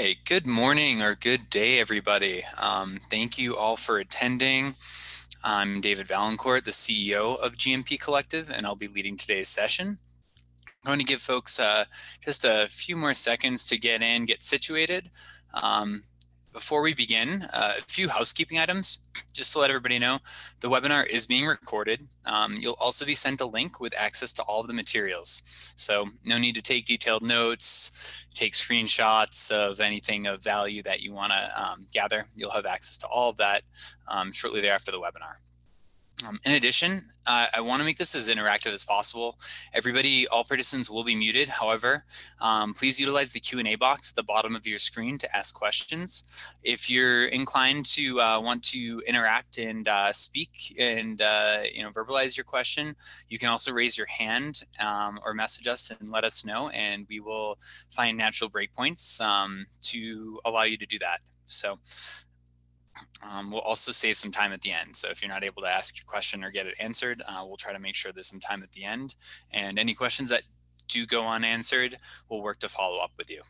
right, good morning or good day, everybody. Thank you all for attending. I'm David Valancourt, the CEO of GMP Collective, and I'll be leading today's session. I'm going to give folks just a few more seconds to get in, get situated. Before we begin, a few housekeeping items. Just to let everybody know, the webinar is being recorded. You'll also be sent a link with access to all of the materials. So no need to take detailed notes, take screenshots of anything of value that you want to gather. You'll have access to all of that shortly thereafter the webinar. In addition, I want to make this as interactive as possible. All participants will be muted. However, please utilize the Q&A box at the bottom of your screen to ask questions. If you're inclined to want to interact and speak and verbalize your question, you can also raise your hand or message us and let us know, and we will find natural breakpoints to allow you to do that. So. We'll also save some time at the end. So if you're not able to ask your question or get it answered, we'll try to make sure there's some time at the end. And any questions that do go unanswered, we'll work to follow up with you.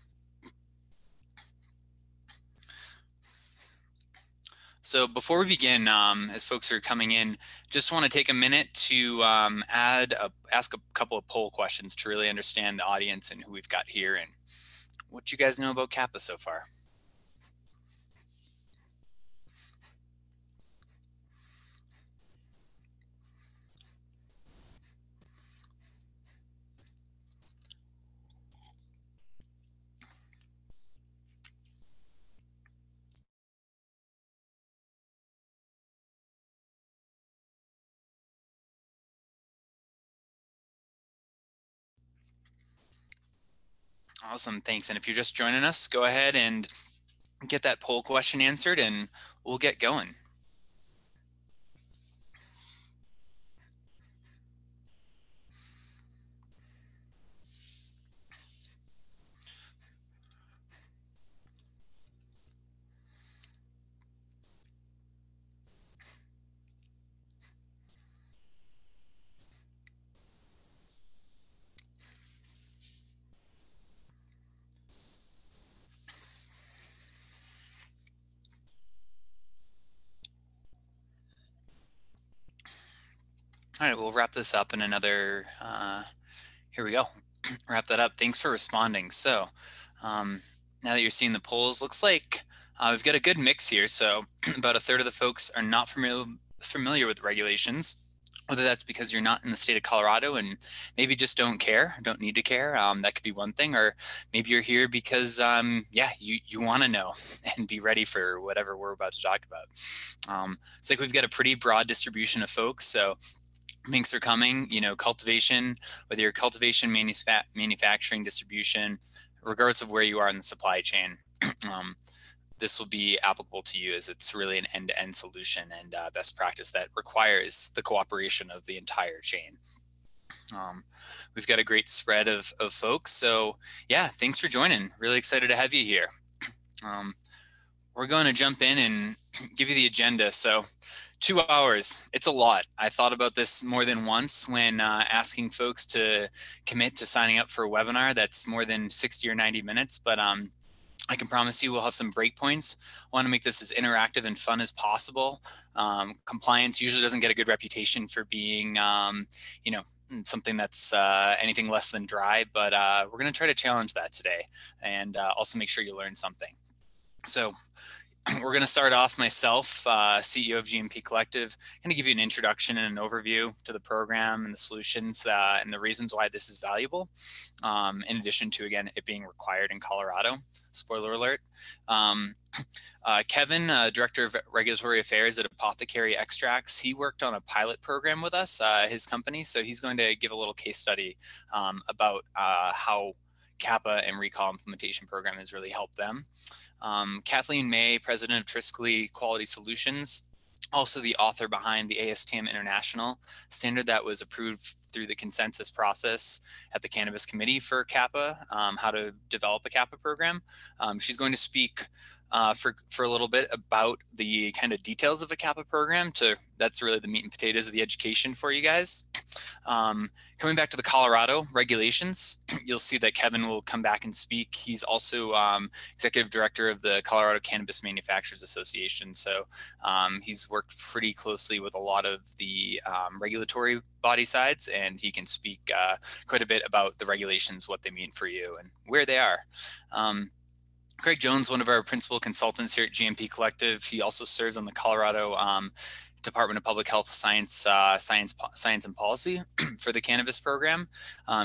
So before we begin, as folks are coming in, just want to take a minute to ask a couple of poll questions to really understand the audience and who we've got here and what you guys know about CAPA so far. Awesome, thanks. And if you're just joining us, go ahead and get that poll question answered and we'll get going. All right, we'll wrap this up in another, here we go, wrap that up. Thanks for responding. So now that you're seeing the polls, looks like we've got a good mix here. So about a third of the folks are not familiar with regulations, whether that's because you're not in the state of Colorado and maybe just don't need to care. That could be one thing, or maybe you're here because, yeah, you want to know and be ready for whatever we're about to talk about. It's like we've got a pretty broad distribution of folks. So thanks for coming. Cultivation, whether you're cultivation, manufacturing, distribution, regardless of where you are in the supply chain, this will be applicable to you as it's really an end-to-end solution and best practice that requires the cooperation of the entire chain. We've got a great spread of folks. So yeah, thanks for joining. Really excited to have you here. We're going to jump in and give you the agenda. So 2 hours, it's a lot. I thought about this more than once when asking folks to commit to signing up for a webinar that's more than 60 or 90 minutes, but I can promise you we'll have some breakpoints. I want to make this as interactive and fun as possible. Compliance usually doesn't get a good reputation for being, something that's anything less than dry, but we're going to try to challenge that today and also make sure you learn something. So we're going to start off myself, CEO of GMP Collective. I'm going to give you an introduction and an overview to the program and the solutions and the reasons why this is valuable, in addition to, again, it being required in Colorado. Spoiler alert. Kevin, Director of Regulatory Affairs at Apothecary Extracts, he worked on a pilot program with us, his company, so he's going to give a little case study about how CAPA and Recall implementation program has really helped them. Kathleen May, President of Triskley Quality Solutions, also the author behind the ASTM International standard that was approved through the consensus process at the Cannabis Committee for CAPA, how to develop a CAPA program. She's going to speak for a little bit about the kind of details of a CAPA program. That's really the meat and potatoes of the education for you guys. Coming back to the Colorado regulations, you'll see that Kevin will come back and speak. He's also executive director of the Colorado Cannabis Manufacturers Association. So he's worked pretty closely with a lot of the regulatory body sides, and he can speak quite a bit about the regulations, what they mean for you, and where they are. Greg Jones, one of our principal consultants here at GMP Collective, he also serves on the Colorado Department of Public Health Science and Policy for the cannabis program.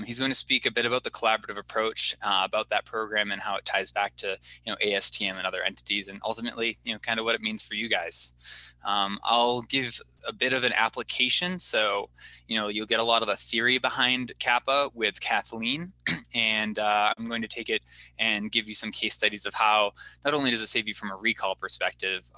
He's going to speak a bit about the collaborative approach about that program and how it ties back to ASTM and other entities, and ultimately kind of what it means for you guys. I'll give a bit of an application, so you'll get a lot of the theory behind CAPA with Kathleen, and I'm going to take it and give you some case studies of how not only does it save you from a recall perspective,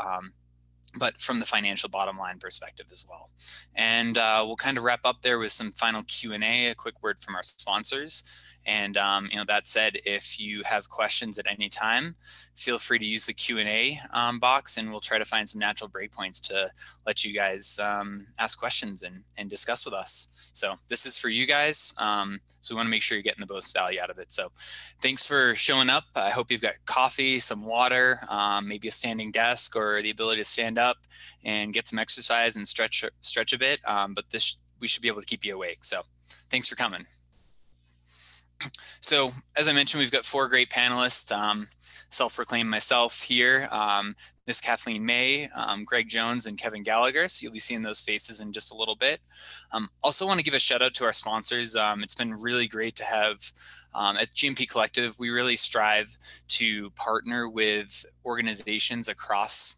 but from the financial bottom line perspective as well. And we'll kind of wrap up there with some final Q&A, a quick word from our sponsors. And that said, if you have questions at any time, feel free to use the Q&A box, and we'll try to find some natural breakpoints to let you guys ask questions and discuss with us. So this is for you guys. So we want to make sure you're getting the most value out of it. So thanks for showing up. I hope you've got coffee, some water, maybe a standing desk, or the ability to stand up and get some exercise and stretch a bit. But we should be able to keep you awake. So thanks for coming. So as I mentioned, we've got 4 great panelists, self-proclaimed myself here, Miss Kathleen May, Greg Jones, and Kevin Gallagher. So you'll be seeing those faces in just a little bit. Also want to give a shout out to our sponsors. It's been really great to have at GMP Collective, we really strive to partner with organizations across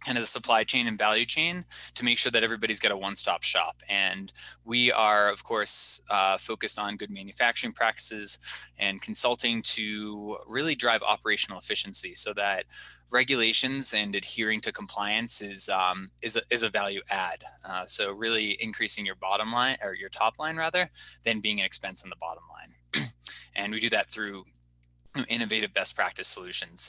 kind of the supply chain and value chain to make sure that everybody's got a one-stop shop. And we are, of course, focused on good manufacturing practices and consulting to really drive operational efficiency so that regulations and adhering to compliance is a value add. So really increasing your bottom line, or your top line rather, than being an expense on the bottom line. And we do that through innovative best practice solutions.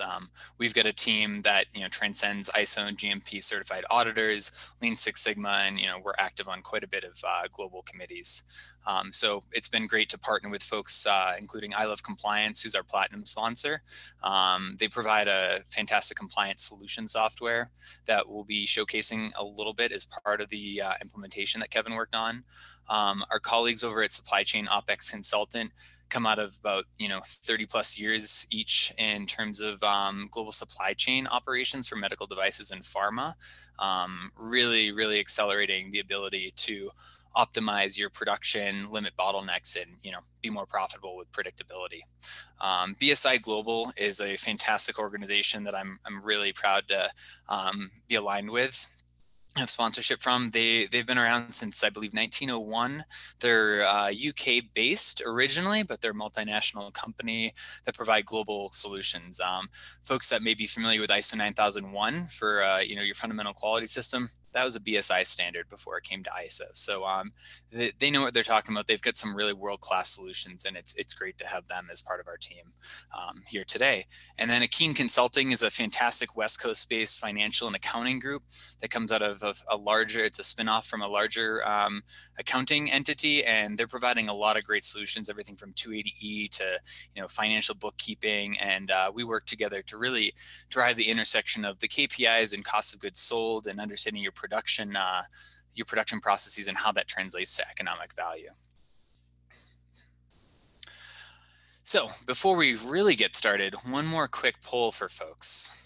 We've got a team that transcends ISO and GMP certified auditors, Lean Six Sigma, and we're active on quite a bit of global committees. So it's been great to partner with folks, including I Love Compliance, who's our platinum sponsor. They provide a fantastic compliance solution software that we'll be showcasing a little bit as part of the implementation that Kevin worked on. Our colleagues over at Supply Chain OpEx Consultant come out of about 30 plus years each in terms of global supply chain operations for medical devices and pharma, really accelerating the ability to optimize your production, limit bottlenecks, and be more profitable with predictability. BSI Global is a fantastic organization that I'm really proud to be aligned with, have sponsorship from. They've been around since I believe 1901. They're UK based originally, but they're a multinational company that provide global solutions. Folks that may be familiar with ISO 9001 for your fundamental quality system, that was a BSI standard before it came to ISO. So they know what they're talking about. They've got some really world-class solutions, and it's great to have them as part of our team here today. And then Akeen Consulting is a fantastic West Coast-based financial and accounting group that comes out of a larger, it's a spinoff from a larger accounting entity, and they're providing a lot of great solutions, everything from 280E to financial bookkeeping, and we work together to really drive the intersection of the KPIs and cost of goods sold and understanding your production processes and how that translates to economic value. So before we really get started, one more quick poll for folks.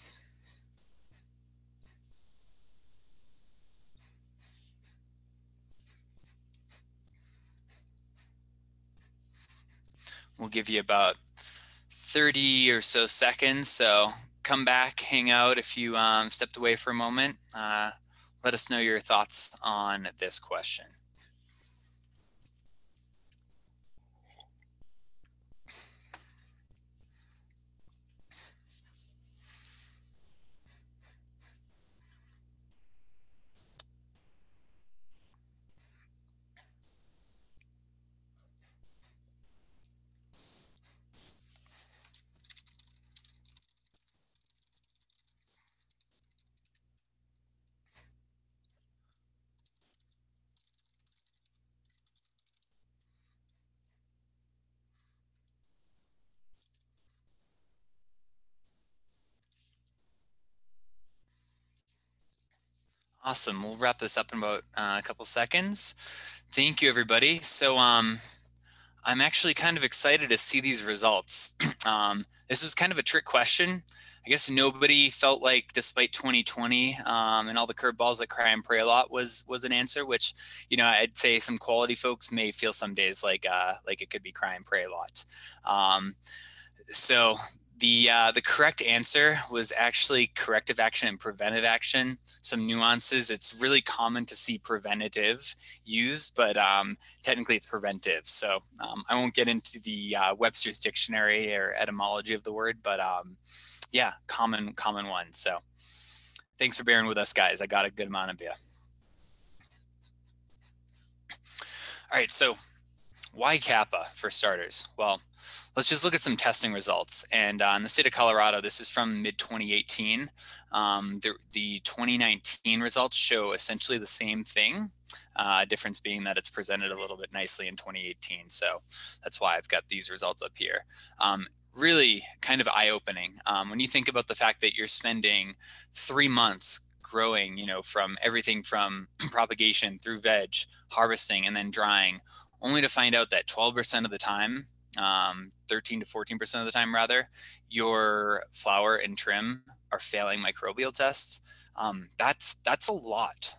We'll give you about 30 or so seconds. So come back, hang out if you stepped away for a moment. Let us know your thoughts on this question. Awesome. We'll wrap this up in about a couple seconds. Thank you, everybody. So I'm actually kind of excited to see these results. This was kind of a trick question. I guess nobody felt like, despite 2020 and all the curveballs that cry and pray a lot was an answer, which, I'd say some quality folks may feel some days like it could be cry and pray a lot. So the correct answer was actually corrective action and preventive action. Some nuances. It's really common to see preventative used, but technically it's preventive. So I won't get into the Webster's dictionary or etymology of the word, but yeah, common one. So thanks for bearing with us, guys. I got a good amount of you. All right, so why CAPA for starters? Well, let's just look at some testing results. And in the state of Colorado, this is from mid-2018. The 2019 results show essentially the same thing, difference being that it's presented a little bit nicely in 2018. So that's why I've got these results up here. Really kind of eye-opening. When you think about the fact that you're spending 3 months growing, from everything from propagation through veg, harvesting, and then drying, only to find out that 12% of the time, 13 to 14% of the time rather, your flower and trim are failing microbial tests. That's a lot.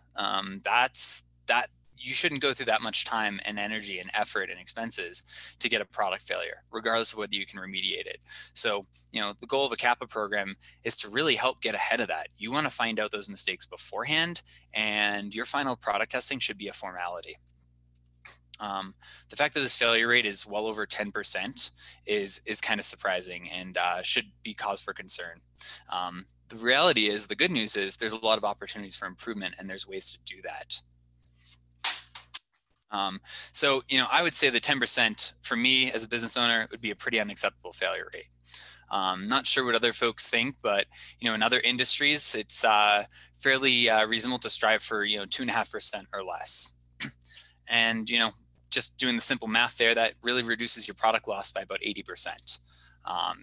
You shouldn't go through that much time and energy and effort and expenses to get a product failure, regardless of whether you can remediate it. So, the goal of a CAPA program is to really help get ahead of that. You want to find out those mistakes beforehand, and your final product testing should be a formality. The fact that this failure rate is well over 10% is kind of surprising and should be cause for concern. The reality is, the good news is there's a lot of opportunities for improvement, and there's ways to do that. So, I would say the 10% for me as a business owner would be a pretty unacceptable failure rate. Not sure what other folks think, but, in other industries, it's fairly reasonable to strive for, 2.5% or less. And, just doing the simple math there, that really reduces your product loss by about 80%.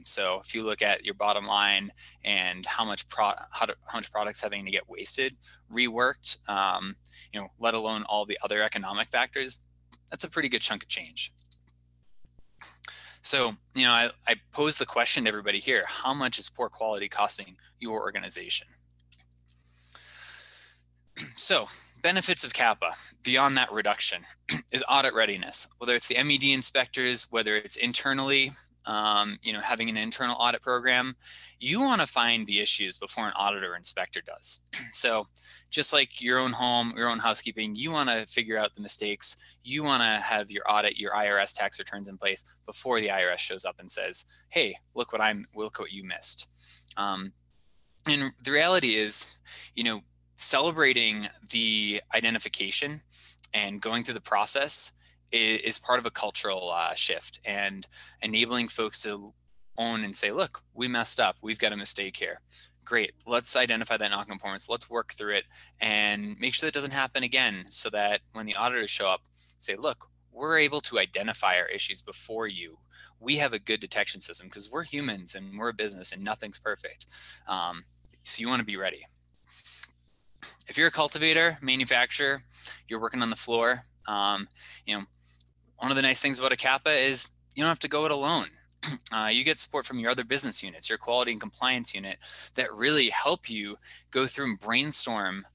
So if you look at your bottom line and how much product's having to get wasted, reworked, let alone all the other economic factors, that's a pretty good chunk of change. So, I pose the question to everybody here: how much is poor quality costing your organization? So, benefits of CAPA beyond that reduction is audit readiness. Whether it's the MED inspectors, whether it's internally, having an internal audit program, you want to find the issues before an auditor or inspector does. So just like your own home, your own housekeeping, you want to figure out the mistakes. You want to have your audit, your IRS tax returns in place before the IRS shows up and says, hey, look what you missed. And the reality is, celebrating the identification and going through the process is part of a cultural shift, and enabling folks to own and say, look, we messed up. We've got a mistake here. Great. Let's identify that nonconformance. Let's work through it and make sure that doesn't happen again, so that when the auditors show up, say, look, we're able to identify our issues before you. We have a good detection system because we're humans and we're a business and nothing's perfect. So you want to be ready. If you're a cultivator, manufacturer, you're working on the floor, one of the nice things about a CAPA is you don't have to go it alone. You get support from your other business units, your quality and compliance unit, that really help you go through and brainstorm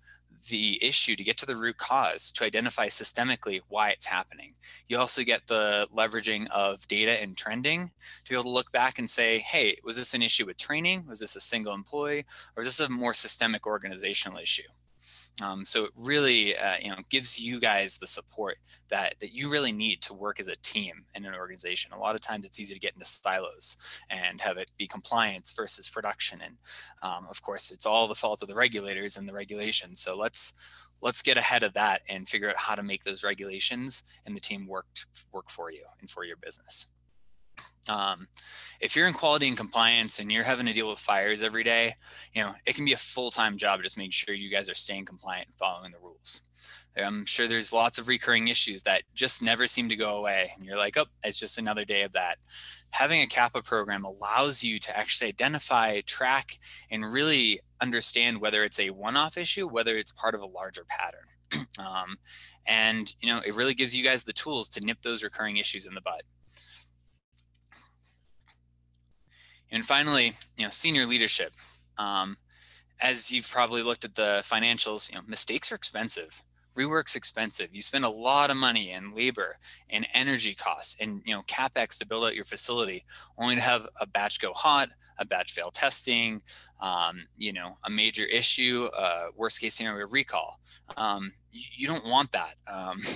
the issue to get to the root cause, to identify systemically why it's happening. You also get the leveraging of data and trending to be able to look back and say, hey, was this an issue with training? Was this a single employee? Or is this a more systemic organizational issue? So it really, gives you guys the support that you really need to work as a team in an organization. A lot of times it's easy to get into silos and have it be compliance versus production. And of course, it's all the fault of the regulators and the regulations. So let's get ahead of that and figure out how to make those regulations and the team work for you and for your business. If you're in quality and compliance and you're having to deal with fires every day, it can be a full-time job just making sure you guys are staying compliant and following the rules. I'm sure there's lots of recurring issues that just never seem to go away. And you're like, oh, it's just another day of that. Having a CAPA program allows you to actually identify, track, and really understand whether it's a one-off issue, whether it's part of a larger pattern. And it really gives you guys the tools to nip those recurring issues in the bud. And finally, senior leadership. As you've probably looked at the financials, mistakes are expensive. Rework's expensive. You spend a lot of money and labor and energy costs and CapEx to build out your facility, only to have a batch go hot, a batch fail testing, a major issue, worst case scenario recall. You don't want that.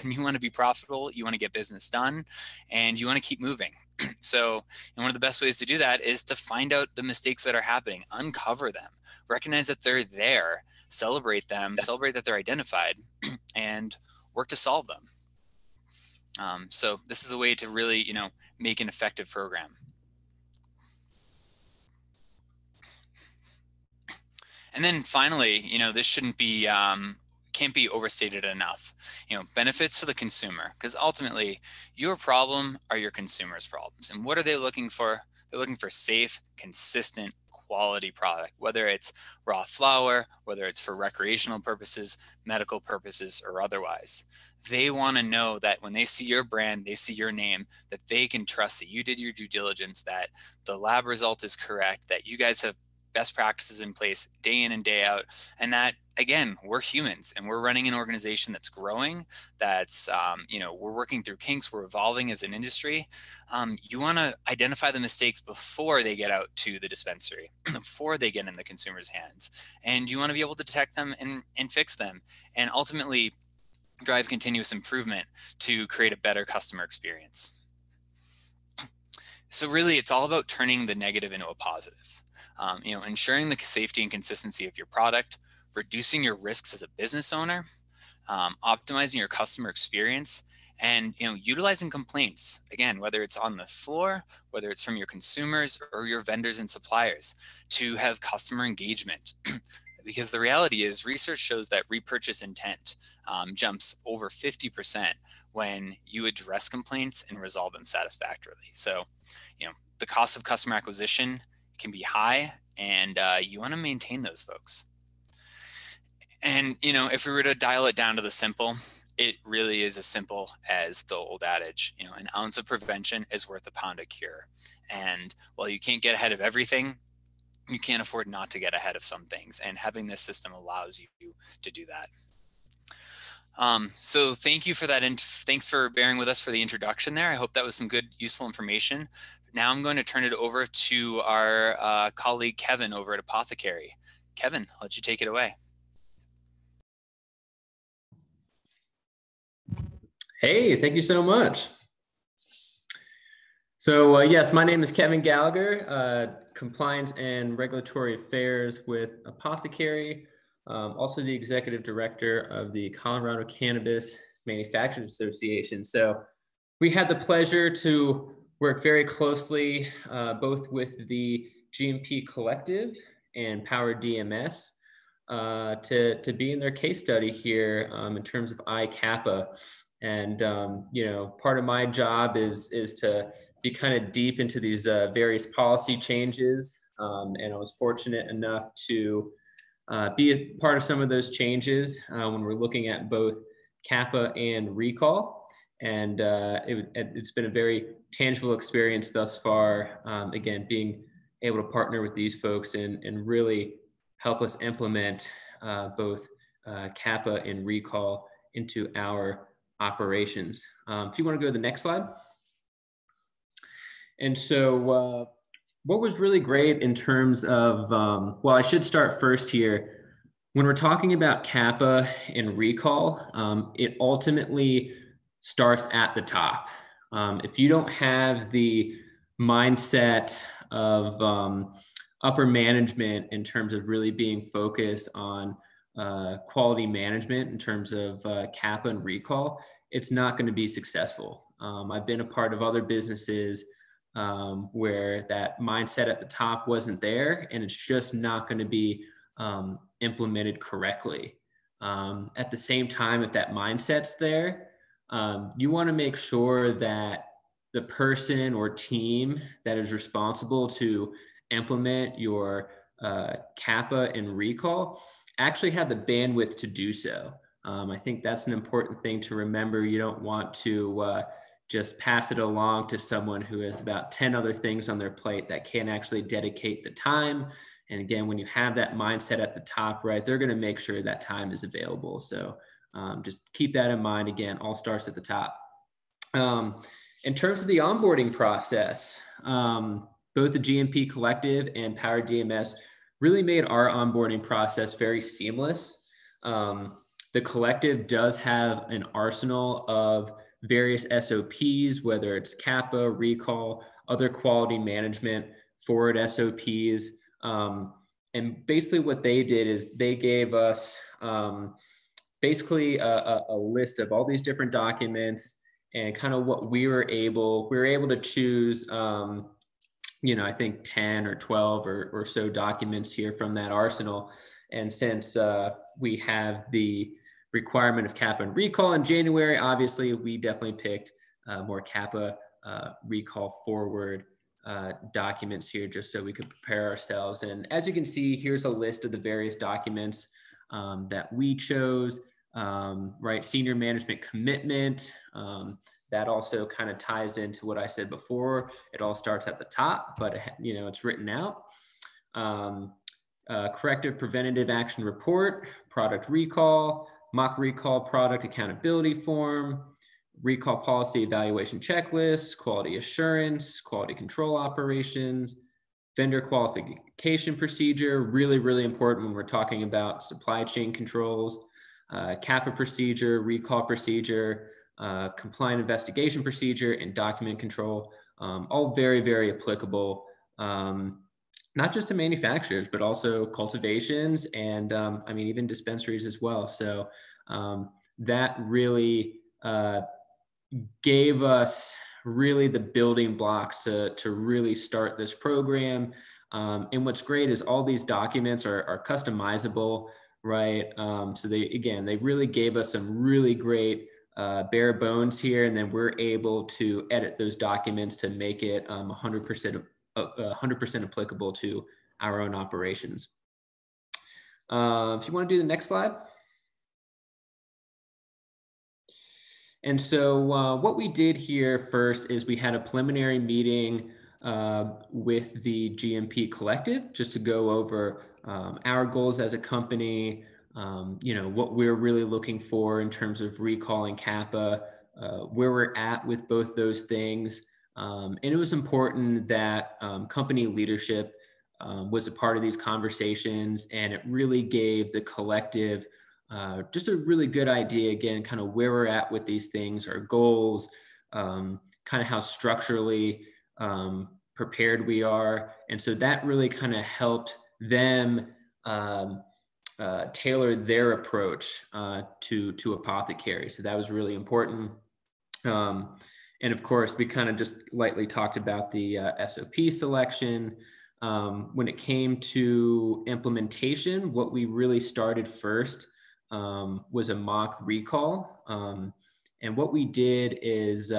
You want to be profitable, you want to get business done, and you want to keep moving. So, one of the best ways to do that is to find out the mistakes that are happening, uncover them, recognize that they're there, celebrate them, celebrate that they're identified, and work to solve them. So this is a way to really, make an effective program. And then finally, this shouldn't be, can't be overstated enough. Benefits to the consumer, because ultimately your problem are your consumers' problems. And what are they looking for? They're looking for safe, consistent, quality product, whether it's raw flower, whether it's for recreational purposes, medical purposes, or otherwise. They want to know that when they see your brand, they see your name, that they can trust that you did your due diligence, that the lab result is correct, that you guys have best practices in place day in and day out, and that again, we're humans and we're running an organization that's growing, that's we're working through kinks, we're evolving as an industry. You want to identify the mistakes before they get out to the dispensary, before they get in the consumer's hands, and you want to be able to detect them and fix them, and ultimately drive continuous improvement to create a better customer experience. So really, it's all about turning the negative into a positive. Ensuring the safety and consistency of your product, reducing your risks as a business owner, optimizing your customer experience, and utilizing complaints, again, whether it's on the floor, whether it's from your consumers or your vendors and suppliers, to have customer engagement. Because the reality is, research shows that repurchase intent jumps over 50% when you address complaints and resolve them satisfactorily. So, the cost of customer acquisition can be high, and you want to maintain those folks. And if we were to dial it down to the simple, it really is as simple as the old adage, an ounce of prevention is worth a pound of cure. And while you can't get ahead of everything, you can't afford not to get ahead of some things, and having this system allows you to do that. So thank you for that, and thanks for bearing with us for the introduction there. I hope that was some good, useful information. Now I'm going to turn it over to our colleague Kevin over at Apothecary. Kevin, I'll let you take it away. Hey, thank you so much. So yes, my name is Kevin Gallagher, Compliance and Regulatory Affairs with Apothecary, also the Executive Director of the Colorado Cannabis Manufacturers Association. So we had the pleasure to work very closely both with the GMP Collective and Power DMS to be in their case study here in terms of iCAPA. And part of my job is to be kind of deep into these various policy changes, and I was fortunate enough to be a part of some of those changes when we're looking at both CAPA and recall. And it's been a very tangible experience thus far, again, being able to partner with these folks and really help us implement both CAPA and recall into our operations. If you want to go to the next slide. And so what was really great in terms of, well, I should start first here. When we're talking about CAPA and recall, it ultimately starts at the top. If you don't have the mindset of upper management in terms of really being focused on quality management in terms of CAPA and recall, it's not going to be successful. I've been a part of other businesses where that mindset at the top wasn't there, and it's just not going to be implemented correctly. At the same time, if that mindset's there, you want to make sure that the person or team that is responsible to implement your CAPA and recall actually have the bandwidth to do so. I think that's an important thing to remember. You don't want to just pass it along to someone who has about 10 other things on their plate that can't actually dedicate the time. And again, when you have that mindset at the top, right, they're going to make sure that time is available. So just keep that in mind. Again, all starts at the top. In terms of the onboarding process, both the GMP Collective and Power DMS really made our onboarding process very seamless. The collective does have an arsenal of various SOPs, whether it's CAPA, recall, other quality management forward SOPs. And basically what they did is they gave us basically a list of all these different documents and kind of what we were able to choose, I think 10 or 12 or so documents here from that arsenal. And since we have the requirement of CAPA and recall in January, obviously we definitely picked more CAPA recall forward documents here just so we could prepare ourselves. And as you can see, here's a list of the various documents that we chose, right? Senior management commitment. That also kind of ties into what I said before. It all starts at the top, but it's written out. Corrective preventative action report, product recall, mock recall product accountability form, recall policy evaluation checklist, quality assurance, quality control operations, vendor qualification procedure, really, really important when we're talking about supply chain controls, CAPA procedure, recall procedure, compliant investigation procedure, and document control, all very, very applicable, not just to manufacturers, but also cultivations and even dispensaries as well. So that really gave us really the building blocks to really start this program. And what's great is all these documents are customizable, right? So they really gave us some really great bare bones here, and then we're able to edit those documents to make it 100% applicable to our own operations. If you want to do the next slide. And so what we did here first is we had a preliminary meeting with the GMP Collective just to go over our goals as a company, what we're really looking for in terms of recalling CAPA, where we're at with both those things. And it was important that company leadership was a part of these conversations, and it really gave the collective just a really good idea, again, kind of where we're at with these things, our goals, kind of how structurally prepared we are. And so that really kind of helped them tailor their approach to Apothecary. So that was really important. And of course, we kind of just lightly talked about the SOP selection. When it came to implementation, what we really started first was a mock recall. And what we did is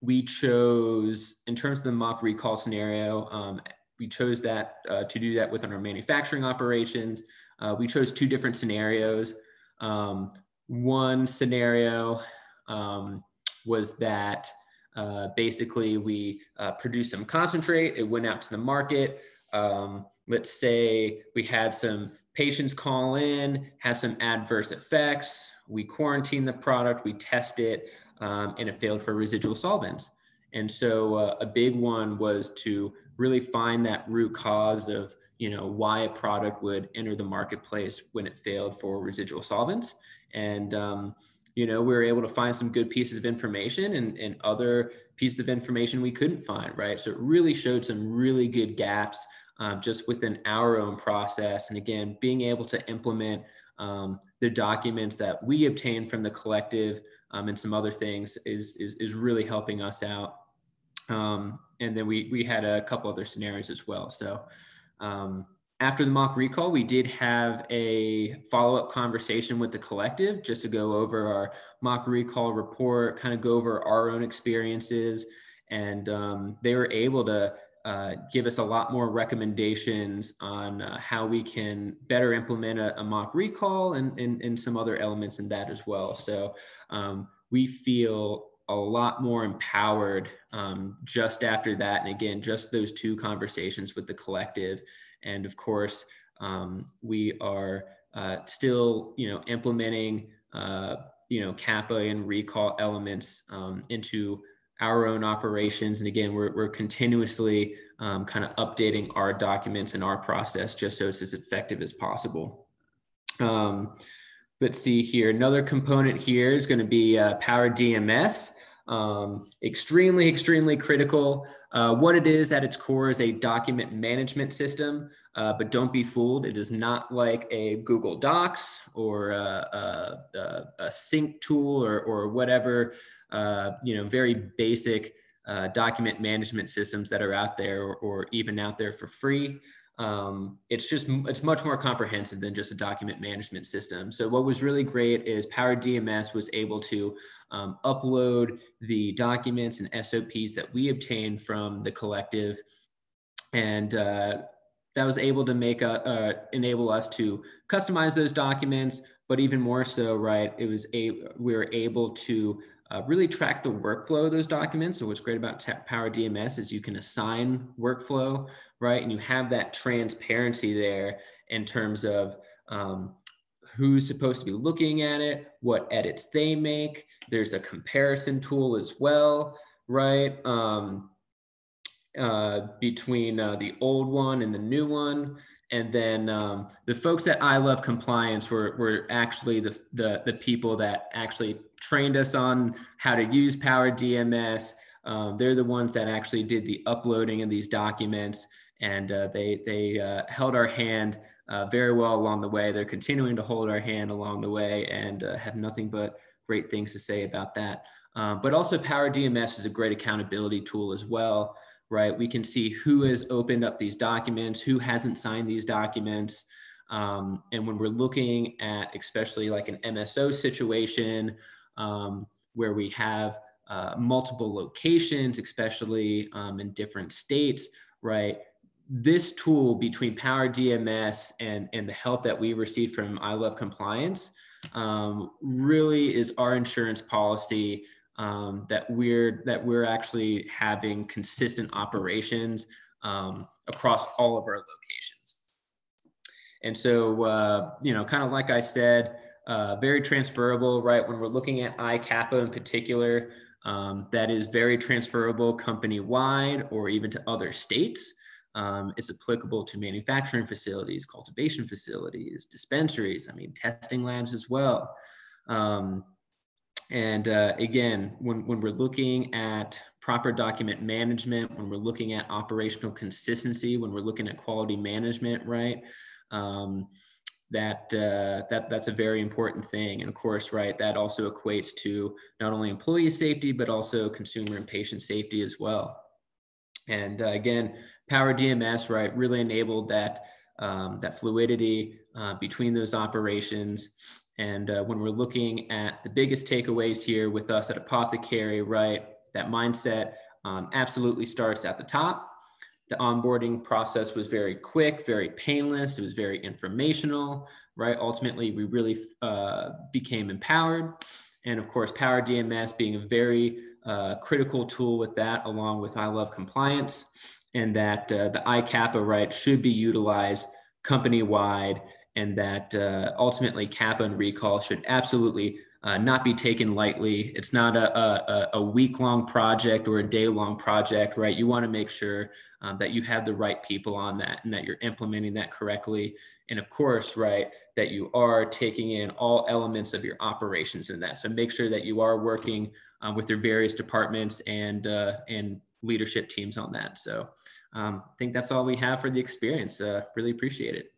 we chose, in terms of the mock recall scenario, we chose that to do that within our manufacturing operations. We chose two different scenarios. One scenario was that basically we produced some concentrate, it went out to the market. Let's say we had some patients call in, had some adverse effects, we quarantine the product, we test it, and it failed for residual solvents. And so a big one was to really find that root cause of why a product would enter the marketplace when it failed for residual solvents. And we were able to find some good pieces of information and other pieces of information we couldn't find, right? So it really showed some really good gaps just within our own process. And again, being able to implement the documents that we obtained from the collective and some other things is really helping us out. And then we had a couple other scenarios as well. So After the mock recall, we did have a follow-up conversation with the collective just to go over our mock recall report, kind of go over our own experiences. And they were able to give us a lot more recommendations on how we can better implement a mock recall and some other elements in that as well. So we feel a lot more empowered just after that. And again, just those two conversations with the collective. And of course, we are still, implementing, CAPA and recall elements into our own operations. And again, we're continuously kind of updating our documents and our process just so it's as effective as possible. Let's see here. Another component here is going to be Power DMS. Extremely, extremely critical. What it is at its core is a document management system, but don't be fooled. It is not like a Google Docs or a sync tool or whatever, very basic document management systems that are out there or even out there for free. It's much more comprehensive than just a document management system. So what was really great is Power DMS was able to upload the documents and SOPs that we obtained from the collective, and that was able to enable us to customize those documents, but even more so, right? We were able to really track the workflow of those documents. So what's great about Power DMS is you can assign workflow, right? And you have that transparency there in terms of who's supposed to be looking at it, what edits they make. There's a comparison tool as well, right? Between the old one and the new one. And then the folks at I Love Compliance were actually the people that actually trained us on how to use Power DMS. They're the ones that actually did the uploading of these documents, and they held our hand very well along the way. They're continuing to hold our hand along the way, and have nothing but great things to say about that. But also Power DMS is a great accountability tool as well, right? We can see who has opened up these documents, who hasn't signed these documents. And when we're looking at, especially like an MSO situation, where we have multiple locations, especially in different states, right? This tool between Power DMS and the help that we received from I Love Compliance really is our insurance policy that we're actually having consistent operations across all of our locations. And so, kind of like I said, very transferable, right? When we're looking at iCAPA in particular, that is very transferable company-wide or even to other states. It's applicable to manufacturing facilities, cultivation facilities, dispensaries, testing labs as well. And again, when we're looking at proper document management, when we're looking at operational consistency, when we're looking at quality management, right? That's a very important thing. And of course, right, that also equates to not only employee safety, but also consumer and patient safety as well. And again, Power DMS, right, really enabled that fluidity between those operations. And when we're looking at the biggest takeaways here with us at Apothecary, right, that mindset absolutely starts at the top. The onboarding process was very quick, very painless. It was very informational, right? Ultimately, we really became empowered. And of course, Power DMS being a very critical tool with that, along with I Love Compliance, and that the iCAPA, right, should be utilized company-wide, and that ultimately CAPA and Recall should absolutely not be taken lightly. It's not a week-long project or a day-long project, right? You want to make sure that you have the right people on that and that you're implementing that correctly. And of course, right, that you are taking in all elements of your operations in that. So make sure that you are working with your various departments and leadership teams on that. So I think that's all we have for the experience. Really appreciate it.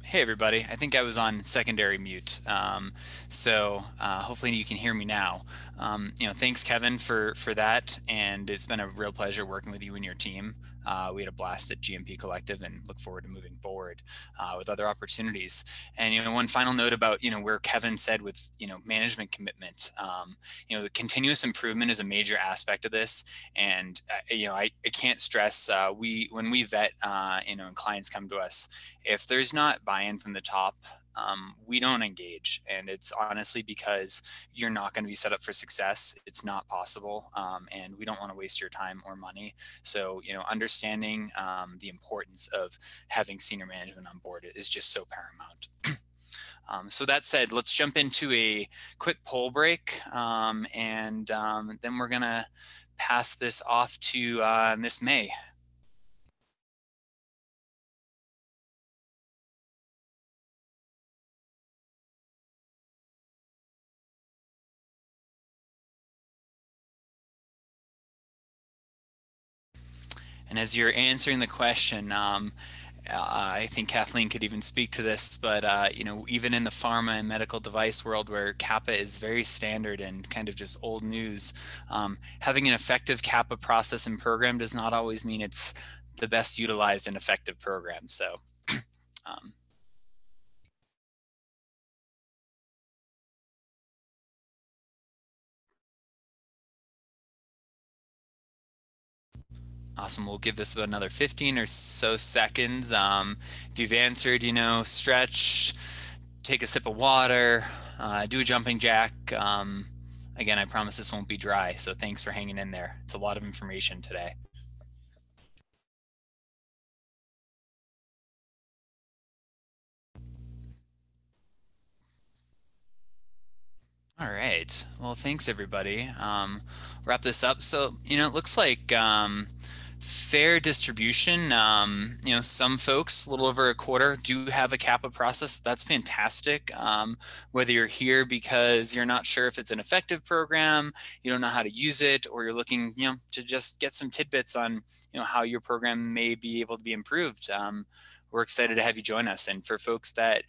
Hey everybody, I think I was on secondary mute. Hopefully you can hear me now. Thanks Kevin for that, and it's been a real pleasure working with you and your team. We had a blast at GMP Collective and look forward to moving forward with other opportunities. And one final note about where Kevin said with management commitment. The continuous improvement is a major aspect of this, and I can't stress when we vet and clients come to us, if there's not buy-in from the top, we don't engage. And it's honestly because you're not going to be set up for success. It's not possible. And we don't want to waste your time or money. So, understanding the importance of having senior management on board is just so paramount. So that said, let's jump into a quick poll break. Then we're going to pass this off to Miss May. And as you're answering the question, I think Kathleen could even speak to this, but even in the pharma and medical device world where CAPA is very standard and kind of just old news, having an effective CAPA process and program does not always mean it's the best utilized and effective program. So. Awesome. We'll give this about another 15 or so seconds. If you've answered, stretch, take a sip of water, do a jumping jack. Again, I promise this won't be dry, so thanks for hanging in there. It's a lot of information today. All right. Well, thanks everybody. Wrap this up. So, it looks like fair distribution. Some folks, a little over a quarter, do have a CAPA process. That's fantastic. Whether you're here because you're not sure if it's an effective program, you don't know how to use it, or you're looking, to just get some tidbits on, how your program may be able to be improved. We're excited to have you join us. And for folks that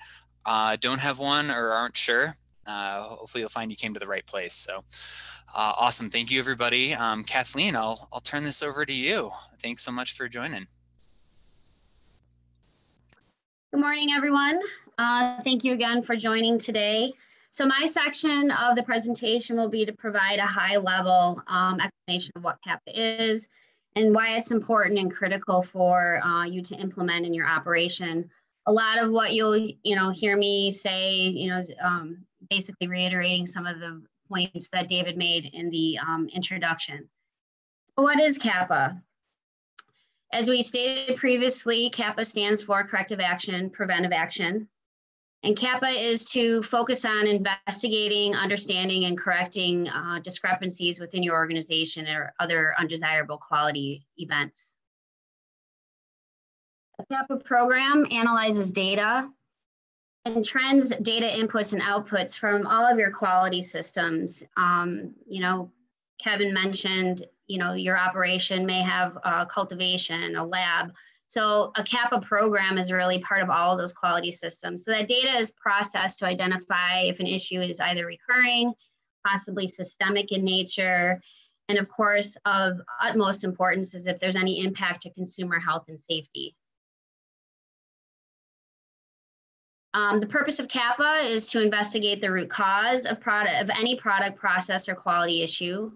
don't have one or aren't sure, hopefully you'll find you came to the right place. So awesome. Thank you, everybody. Kathleen, I'll turn this over to you. Thanks so much for joining. Good morning, everyone. Thank you again for joining today. So my section of the presentation will be to provide a high-level explanation of what CAPA is and why it's important and critical for you to implement in your operation. A lot of what you'll hear me say, is basically reiterating some of the points that David made in the introduction. So what is CAPA? As we stated previously, CAPA stands for Corrective Action, Preventive Action. And CAPA is to focus on investigating, understanding, and correcting discrepancies within your organization or other undesirable quality events. The CAPA program analyzes data and trends, data inputs and outputs from all of your quality systems. Kevin mentioned, your operation may have cultivation, a lab. So a CAPA program is really part of all of those quality systems. So that data is processed to identify if an issue is either recurring, possibly systemic in nature, and of course, of utmost importance is if there's any impact to consumer health and safety. The purpose of CAPA is to investigate the root cause of any product, process, or quality issue.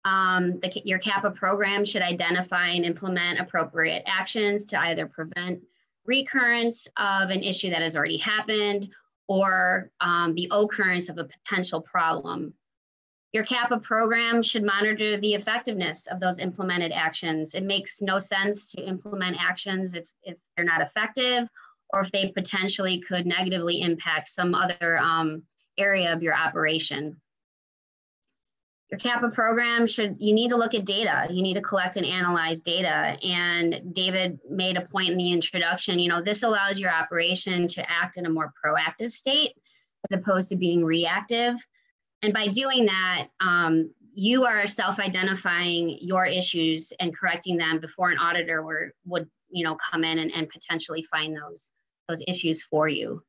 Your CAPA program should identify and implement appropriate actions to either prevent recurrence of an issue that has already happened or the occurrence of a potential problem. Your CAPA program should monitor the effectiveness of those implemented actions. It makes no sense to implement actions if they're not effective or if they potentially could negatively impact some other area of your operation. Your CAPA program you need to look at data. You need to collect and analyze data. And David made a point in the introduction, this allows your operation to act in a more proactive state as opposed to being reactive. And by doing that, you are self-identifying your issues and correcting them before an auditor would come in and potentially find those issues for you.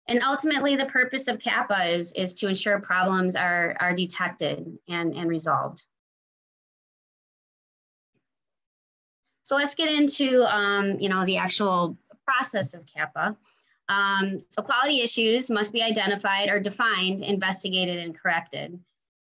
And ultimately, the purpose of CAPA is to ensure problems are detected and resolved. So let's get into the actual process of CAPA. So quality issues must be identified or defined, investigated, and corrected.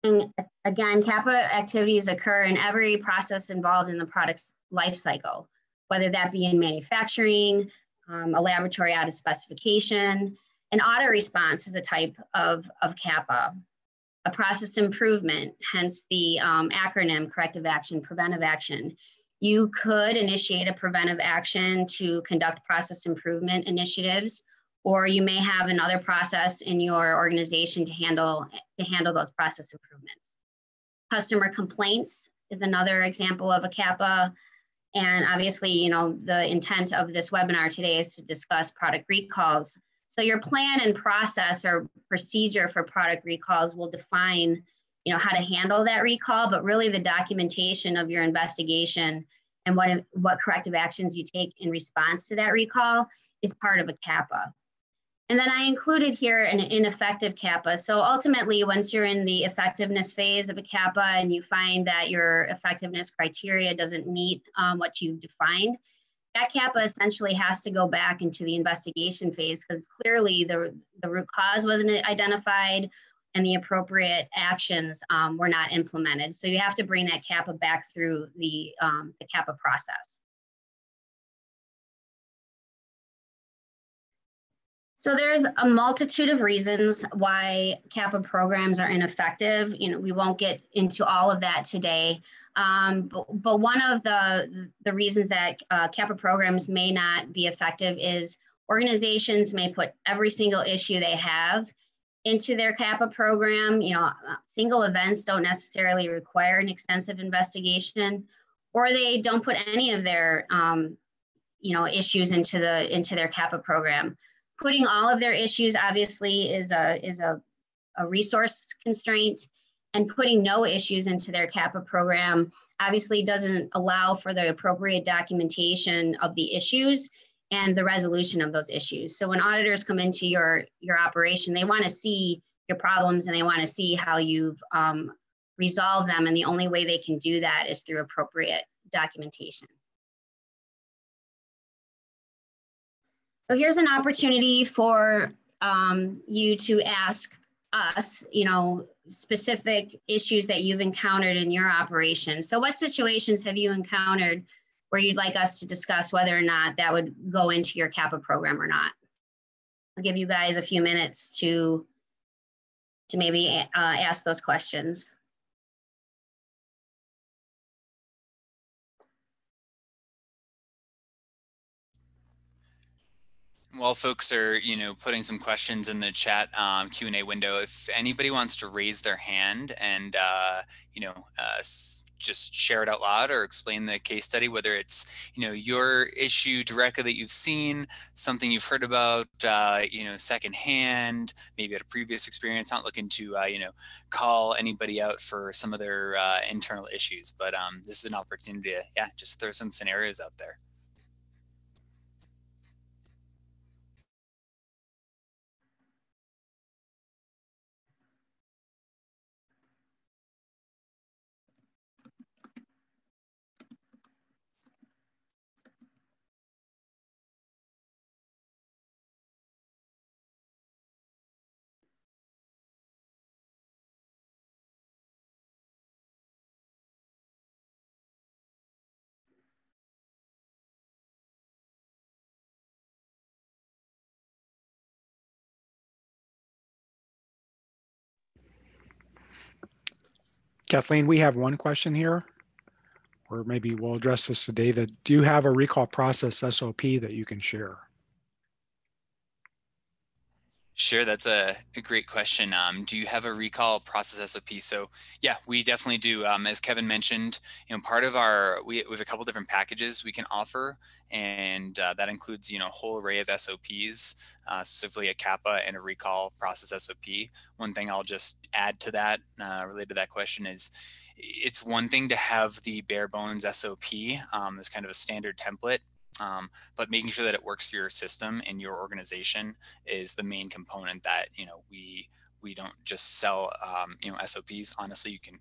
And again, CAPA activities occur in every process involved in the product's life cycle, whether that be in manufacturing, a laboratory out of specification. An audit response is a type of CAPA. A process improvement, hence the acronym corrective action, preventive action. You could initiate a preventive action to conduct process improvement initiatives, or you may have another process in your organization to handle those process improvements. Customer complaints is another example of a CAPA. And obviously, the intent of this webinar today is to discuss product recalls. So your plan and process or procedure for product recalls will define, how to handle that recall, but really the documentation of your investigation and what corrective actions you take in response to that recall is part of a CAPA. And then I included here an ineffective CAPA. So ultimately, once you're in the effectiveness phase of a CAPA and you find that your effectiveness criteria doesn't meet what you've defined, that CAPA essentially has to go back into the investigation phase because clearly the root cause wasn't identified and the appropriate actions were not implemented. So you have to bring that CAPA back through the CAPA process. So there's a multitude of reasons why CAPA programs are ineffective. We won't get into all of that today. But one of the reasons that CAPA programs may not be effective is organizations may put every single issue they have into their CAPA program. Single events don't necessarily require an extensive investigation, or they don't put any of their issues into their CAPA program. Putting all of their issues obviously is a resource constraint, and putting no issues into their CAPA program obviously doesn't allow for the appropriate documentation of the issues and the resolution of those issues. So when auditors come into your operation, they want to see your problems and they want to see how you've resolved them. And the only way they can do that is through appropriate documentation. So here's an opportunity for you to ask us, specific issues that you've encountered in your operation. So what situations have you encountered where you'd like us to discuss whether or not that would go into your CAPA program or not? I'll give you guys a few minutes to maybe ask those questions. While folks are, putting some questions in the chat Q&A window, if anybody wants to raise their hand and, just share it out loud or explain the case study, whether it's, your issue directly that you've seen, something you've heard about, secondhand, maybe at a previous experience, not looking to, call anybody out for some of their internal issues. But this is an opportunity to, just throw some scenarios out there. Kathleen, we have one question here, or maybe we'll address this to David. Do you have a recall process SOP that you can share? Sure, that's a great question. Do you have a recall process SOP? So yeah, we definitely do. As Kevin mentioned, part of our, we have a couple different packages we can offer, and that includes, a whole array of SOPs, specifically a CAPA and a recall process SOP. One thing I'll just add to that, related to that question, is it's one thing to have the bare bones SOP as kind of a standard template But making sure that it works for your system and your organization is the main component that, we don't just sell, SOPs. Honestly, you can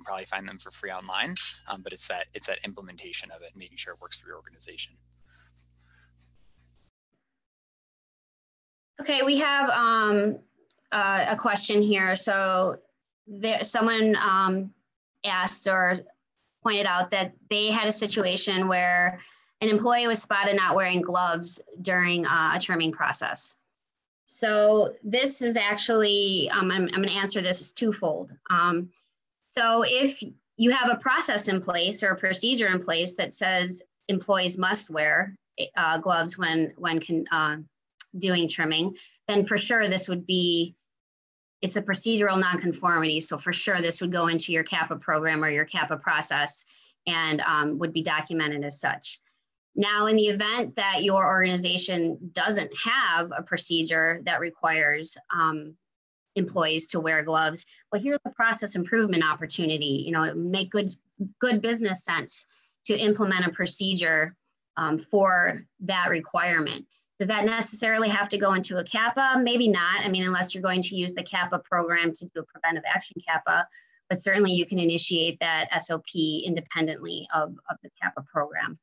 probably find them for free online, but it's that implementation of it, making sure it works for your organization. Okay, we have a question here. So someone asked or pointed out that they had a situation where an employee was spotted not wearing gloves during a trimming process. So this is actually, I'm going to answer this twofold. So if you have a process in place or a procedure in place that says employees must wear gloves when doing trimming, then for sure this would be, it's a procedural nonconformity. So for sure this would go into your CAPA program or your CAPA process and would be documented as such. Now, in the event that your organization doesn't have a procedure that requires employees to wear gloves, well, here's a process improvement opportunity. It make good business sense to implement a procedure for that requirement. Does that necessarily have to go into a CAPA? Maybe not. I mean, unless you're going to use the CAPA program to do a preventive action CAPA, but certainly you can initiate that SOP independently of the CAPA program.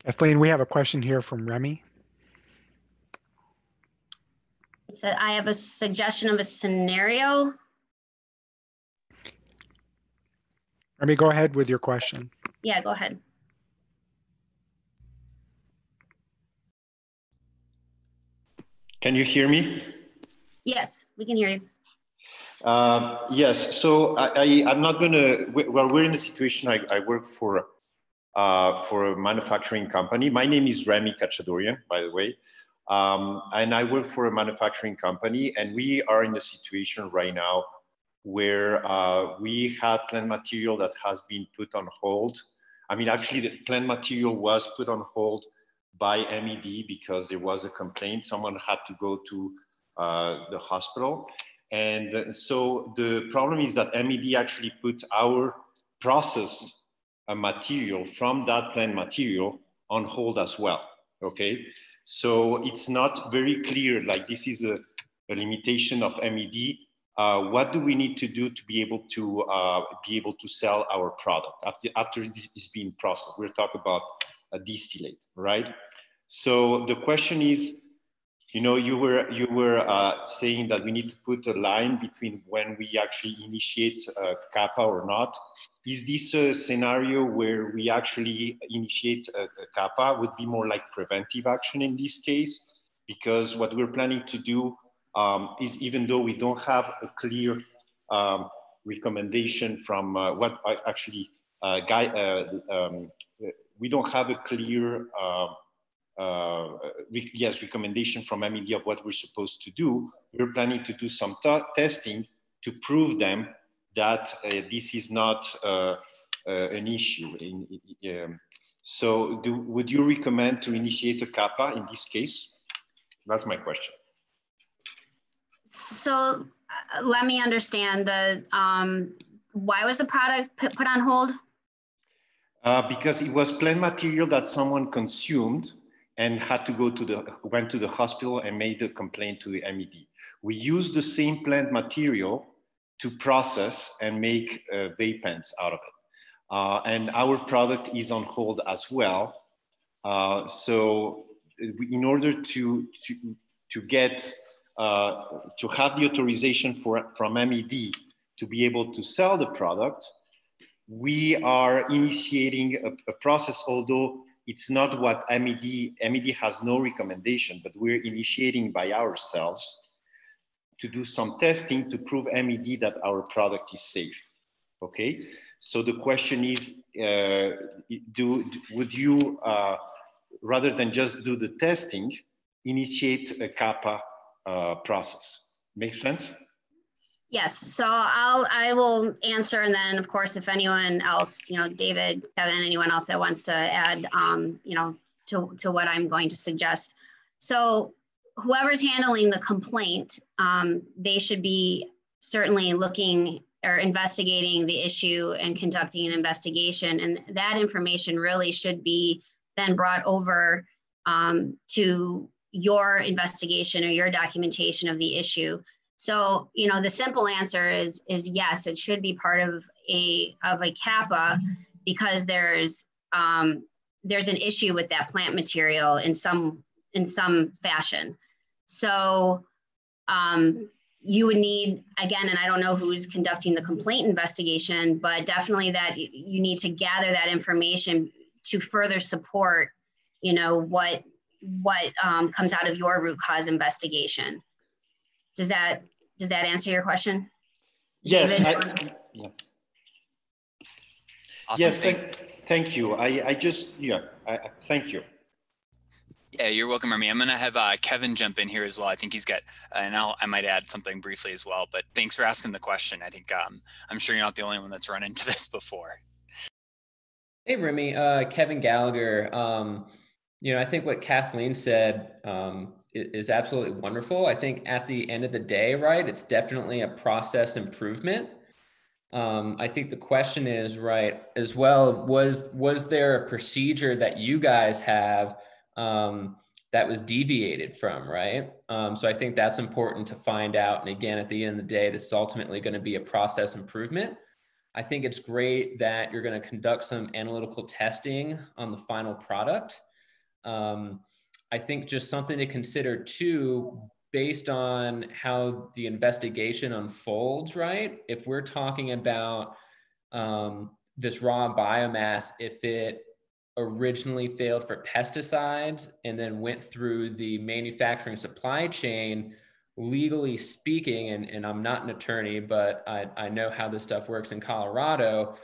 Kathleen, we have a question here from Remy. It said, I have a suggestion of a scenario. Remy, go ahead with your question. Yeah, go ahead. Can you hear me? Yes, we can hear you. Yes, so I'm not going to, well, we're in a situation, I work for a manufacturing company. My name is Remy Kachadorian, by the way. And I work for a manufacturing company, and we are in a situation right now where we had plant material that has been put on hold. I mean, actually the plant material was put on hold by MED because there was a complaint. Someone had to go to the hospital. And so the problem is that MED actually put our process material from that plant material on hold as well, okay? So it's not very clear, like this is a limitation of MED. What do we need to do to be able to sell our product after it's been processed? We're talking about a distillate, right? So the question is, you were saying that we need to put a line between when we actually initiate CAPA or not. Is this a scenario where we actually initiate a CAPA? Would be more like preventive action in this case, because what we're planning to do is, even though we don't have a clear recommendation from we don't have a clear recommendation from MED of what we're supposed to do. We're planning to do some testing to prove them that this is not an issue. So would you recommend to initiate a CAPA in this case? That's my question. So let me understand why was the product put on hold? Because it was plant material that someone consumed and had to went to the hospital and made a complaint to the MED. We used the same plant material to process and make vape pens out of it. And our product is on hold as well. So in order to have the authorization from MED to be able to sell the product, we are initiating a process, although it's not what MED has no recommendation, but we're initiating by ourselves to do some testing to prove MED that our product is safe, okay? So the question is, would you, rather than just do the testing, initiate a CAPA process? Make sense? Yes, so I will answer, and then of course, if anyone else, David, Kevin, anyone else that wants to add, to what I'm going to suggest. So whoever's handling the complaint, they should be certainly looking or investigating the issue and conducting an investigation. And that information really should be then brought over to your investigation or your documentation of the issue. So, you know, the simple answer is yes, it should be part of a CAPA, because there's an issue with that plant material in some fashion. So you would need, again, and I don't know who's conducting the complaint investigation, but definitely that you need to gather that information to further support, you know, what comes out of your root cause investigation. Does that answer your question? Yes. Yeah. Awesome. Yes. Thanks. Thank you. Thank you. Yeah, you're welcome, Remy. I'm going to have Kevin jump in here as well. I think he's got, and I might add something briefly as well, but thanks for asking the question. I think I'm sure you're not the only one that's run into this before. Hey, Remy, Kevin Gallagher. You know, I think what Kathleen said is absolutely wonderful. I think at the end of the day, right, it's definitely a process improvement. I think the question is, right, as well, was there a procedure that you guys have that was deviated from, right? So I think that's important to find out. And again, at the end of the day, this is ultimately going to be a process improvement. I think it's great that you're going to conduct some analytical testing on the final product. I think just something to consider too, based on how the investigation unfolds, right? If we're talking about this raw biomass, if it originally failed for pesticides and then went through the manufacturing supply chain, legally speaking, and I'm not an attorney, but I know how this stuff works in Colorado,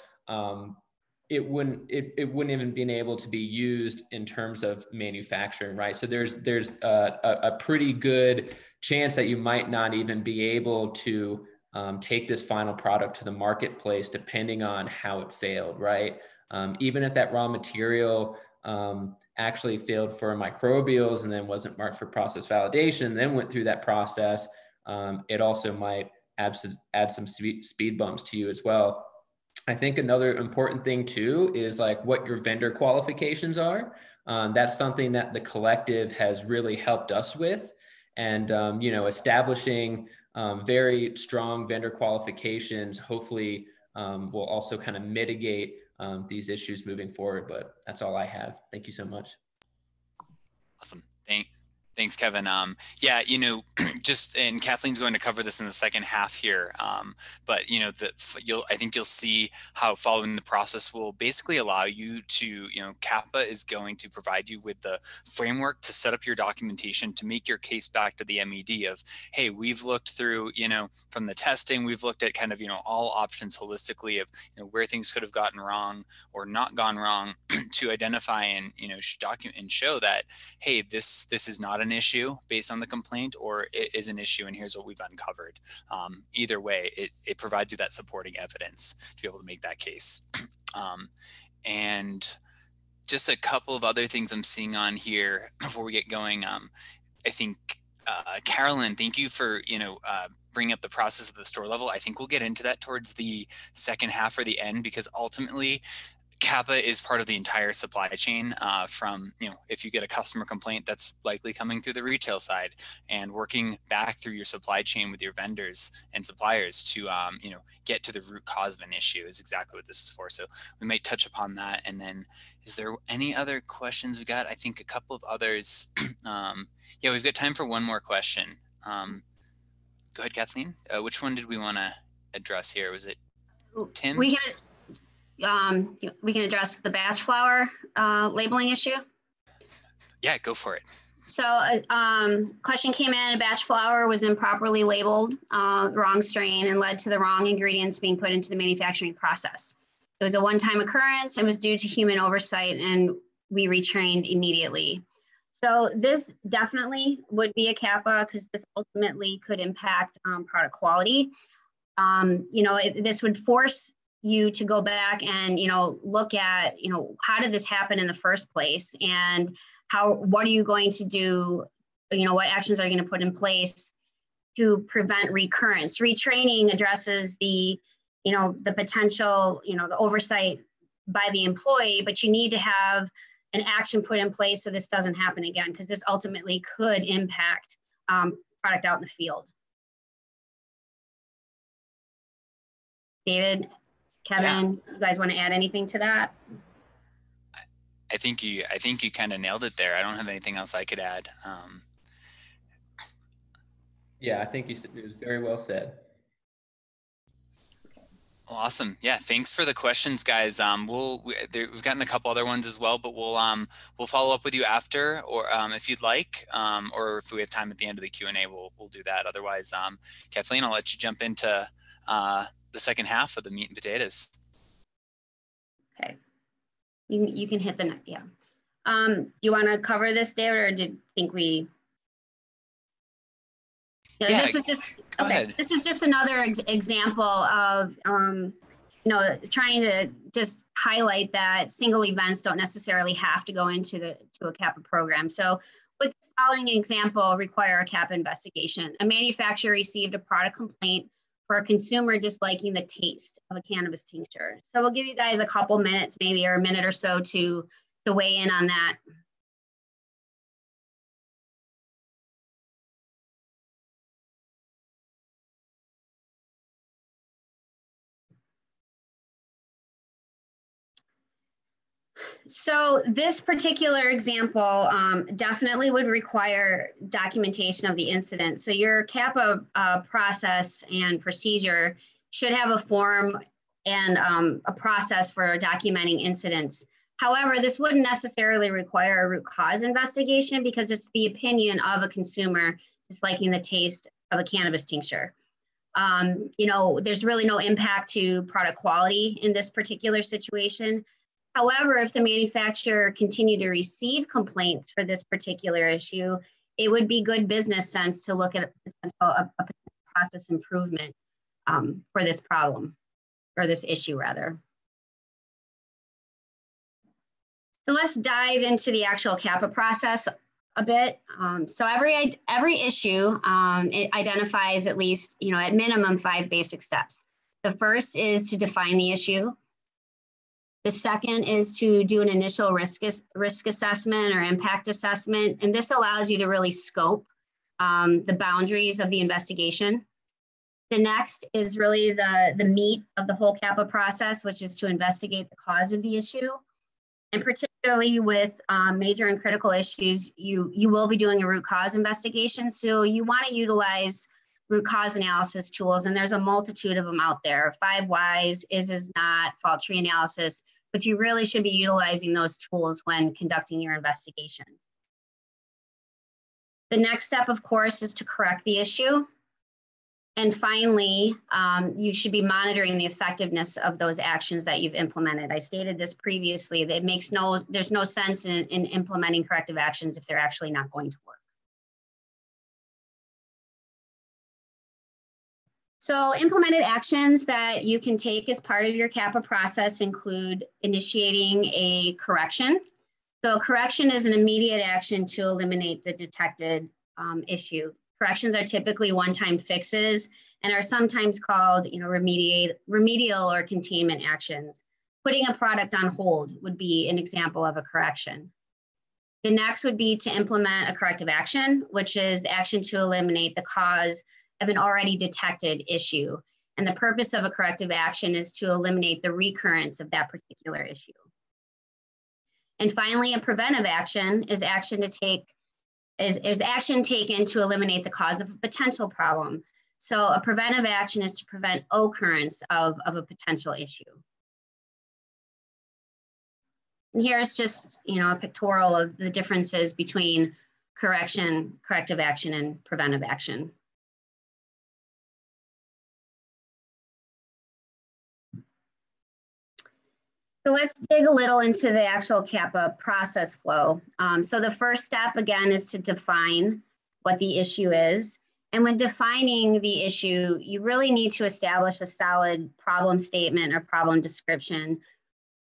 it wouldn't even been able to be used in terms of manufacturing, right? So there's a pretty good chance that you might not even be able to take this final product to the marketplace, depending on how it failed, right? Even if that raw material actually failed for microbials and then wasn't marked for process validation, then went through that process, it also might add some speed bumps to you as well. I think another important thing too is like what your vendor qualifications are. That's something that the collective has really helped us with, and you know, establishing very strong vendor qualifications hopefully will also kind of mitigate these issues moving forward. But that's all I have. Thank you so much. Awesome. Thanks, Kevin. Yeah, you know, just, and Kathleen's going to cover this in the second half here, but you know, I think you'll see how following the process will basically allow you to, you know, CAPA is going to provide you with the framework to set up your documentation to make your case back to the MED of, hey, we've looked through, you know, from the testing, we've looked at kind of, you know, all options holistically of, you know, where things could have gotten wrong or not gone wrong to identify and, you know, document and show that, hey, this is not an issue based on the complaint, or it is an issue and here's what we've uncovered. Either way, it provides you that supporting evidence to be able to make that case. And just a couple of other things I'm seeing on here before we get going. I think Carolyn, thank you for, you know, bringing up the process at the store level. I think we'll get into that towards the second half or the end, because ultimately CAPA is part of the entire supply chain, from, you know, if you get a customer complaint, that's likely coming through the retail side, and working back through your supply chain with your vendors and suppliers to, you know, get to the root cause of an issue is exactly what this is for. So we might touch upon that. And then is there any other questions we got? I think a couple of others. Yeah, we've got time for one more question. Go ahead, Kathleen. Which one did we want to address here? Was it Tim's? We can address the batch flower labeling issue. Yeah, go for it. So question came in, a batch flower was improperly labeled, wrong strain, and led to the wrong ingredients being put into the manufacturing process. It was a one-time occurrence and was due to human oversight, and we retrained immediately. So this definitely would be a CAPA, because this ultimately could impact product quality. You know, this would force you to go back and, you know, look at, you know, how did this happen in the first place, and what are you going to do, you know, what actions are you going to put in place to prevent recurrence. Retraining addresses the the potential, the oversight by the employee, but you need to have an action put in place so this doesn't happen again, because this ultimately could impact product out in the field. David, Kevin, you guys want to add anything to that? I think you kind of nailed it there. I don't have anything else I could add. Yeah, I think it was very well said. Awesome. Yeah, thanks for the questions, guys. We've gotten a couple other ones as well, but we'll follow up with you after, or if you'd like, or if we have time at the end of the Q&A, we'll do that. Otherwise, Kathleen, I'll let you jump into the second half of the meat and potatoes. Okay, you can hit the next. Yeah. Do you want to cover this, David, or did you think we? Yeah, this was just okay. This was just another example of trying to just highlight that single events don't necessarily have to go into a CAPA program. So with this following example, require a CAPA investigation. A manufacturer received a product complaint for a consumer disliking the taste of a cannabis tincture. So we'll give you guys a couple minutes, maybe, or a minute or so to weigh in on that. So this particular example definitely would require documentation of the incident. So your CAPA process and procedure should have a form and a process for documenting incidents. However, this wouldn't necessarily require a root cause investigation because it's the opinion of a consumer disliking the taste of a cannabis tincture. There's really no impact to product quality in this particular situation. However, if the manufacturer continued to receive complaints for this particular issue, it would be good business sense to look at a process improvement for this problem, or this issue rather. So let's dive into the actual CAPA process a bit. So every issue, it identifies at least, at minimum 5 basic steps. The first is to define the issue. The second is to do an initial risk assessment or impact assessment. And this allows you to really scope the boundaries of the investigation. The next is really the meat of the whole CAPA process, which is to investigate the cause of the issue. And particularly with major and critical issues, you will be doing a root cause investigation. So you want to utilize root cause analysis tools, and there's a multitude of them out there. 5 whys, is not, fault tree analysis, but you really should be utilizing those tools when conducting your investigation. The next step, of course, is to correct the issue. And finally, you should be monitoring the effectiveness of those actions that you've implemented. I stated this previously, that there's no sense in implementing corrective actions if they're actually not going to work. So implemented actions that you can take as part of your CAPA process include initiating a correction. So correction is an immediate action to eliminate the detected issue. Corrections are typically one-time fixes and are sometimes called remedial or containment actions. Putting a product on hold would be an example of a correction. The next would be to implement a corrective action, which is the action to eliminate the cause of an already detected issue. And the purpose of a corrective action is to eliminate the recurrence of that particular issue. And finally, a preventive action is action taken to eliminate the cause of a potential problem. So a preventive action is to prevent occurrence of a potential issue. And here's just a pictorial of the differences between corrective action, and preventive action. So let's dig a little into the actual CAPA process flow. So the first step, again, is to define what the issue is. And when defining the issue, you really need to establish a solid problem statement or problem description.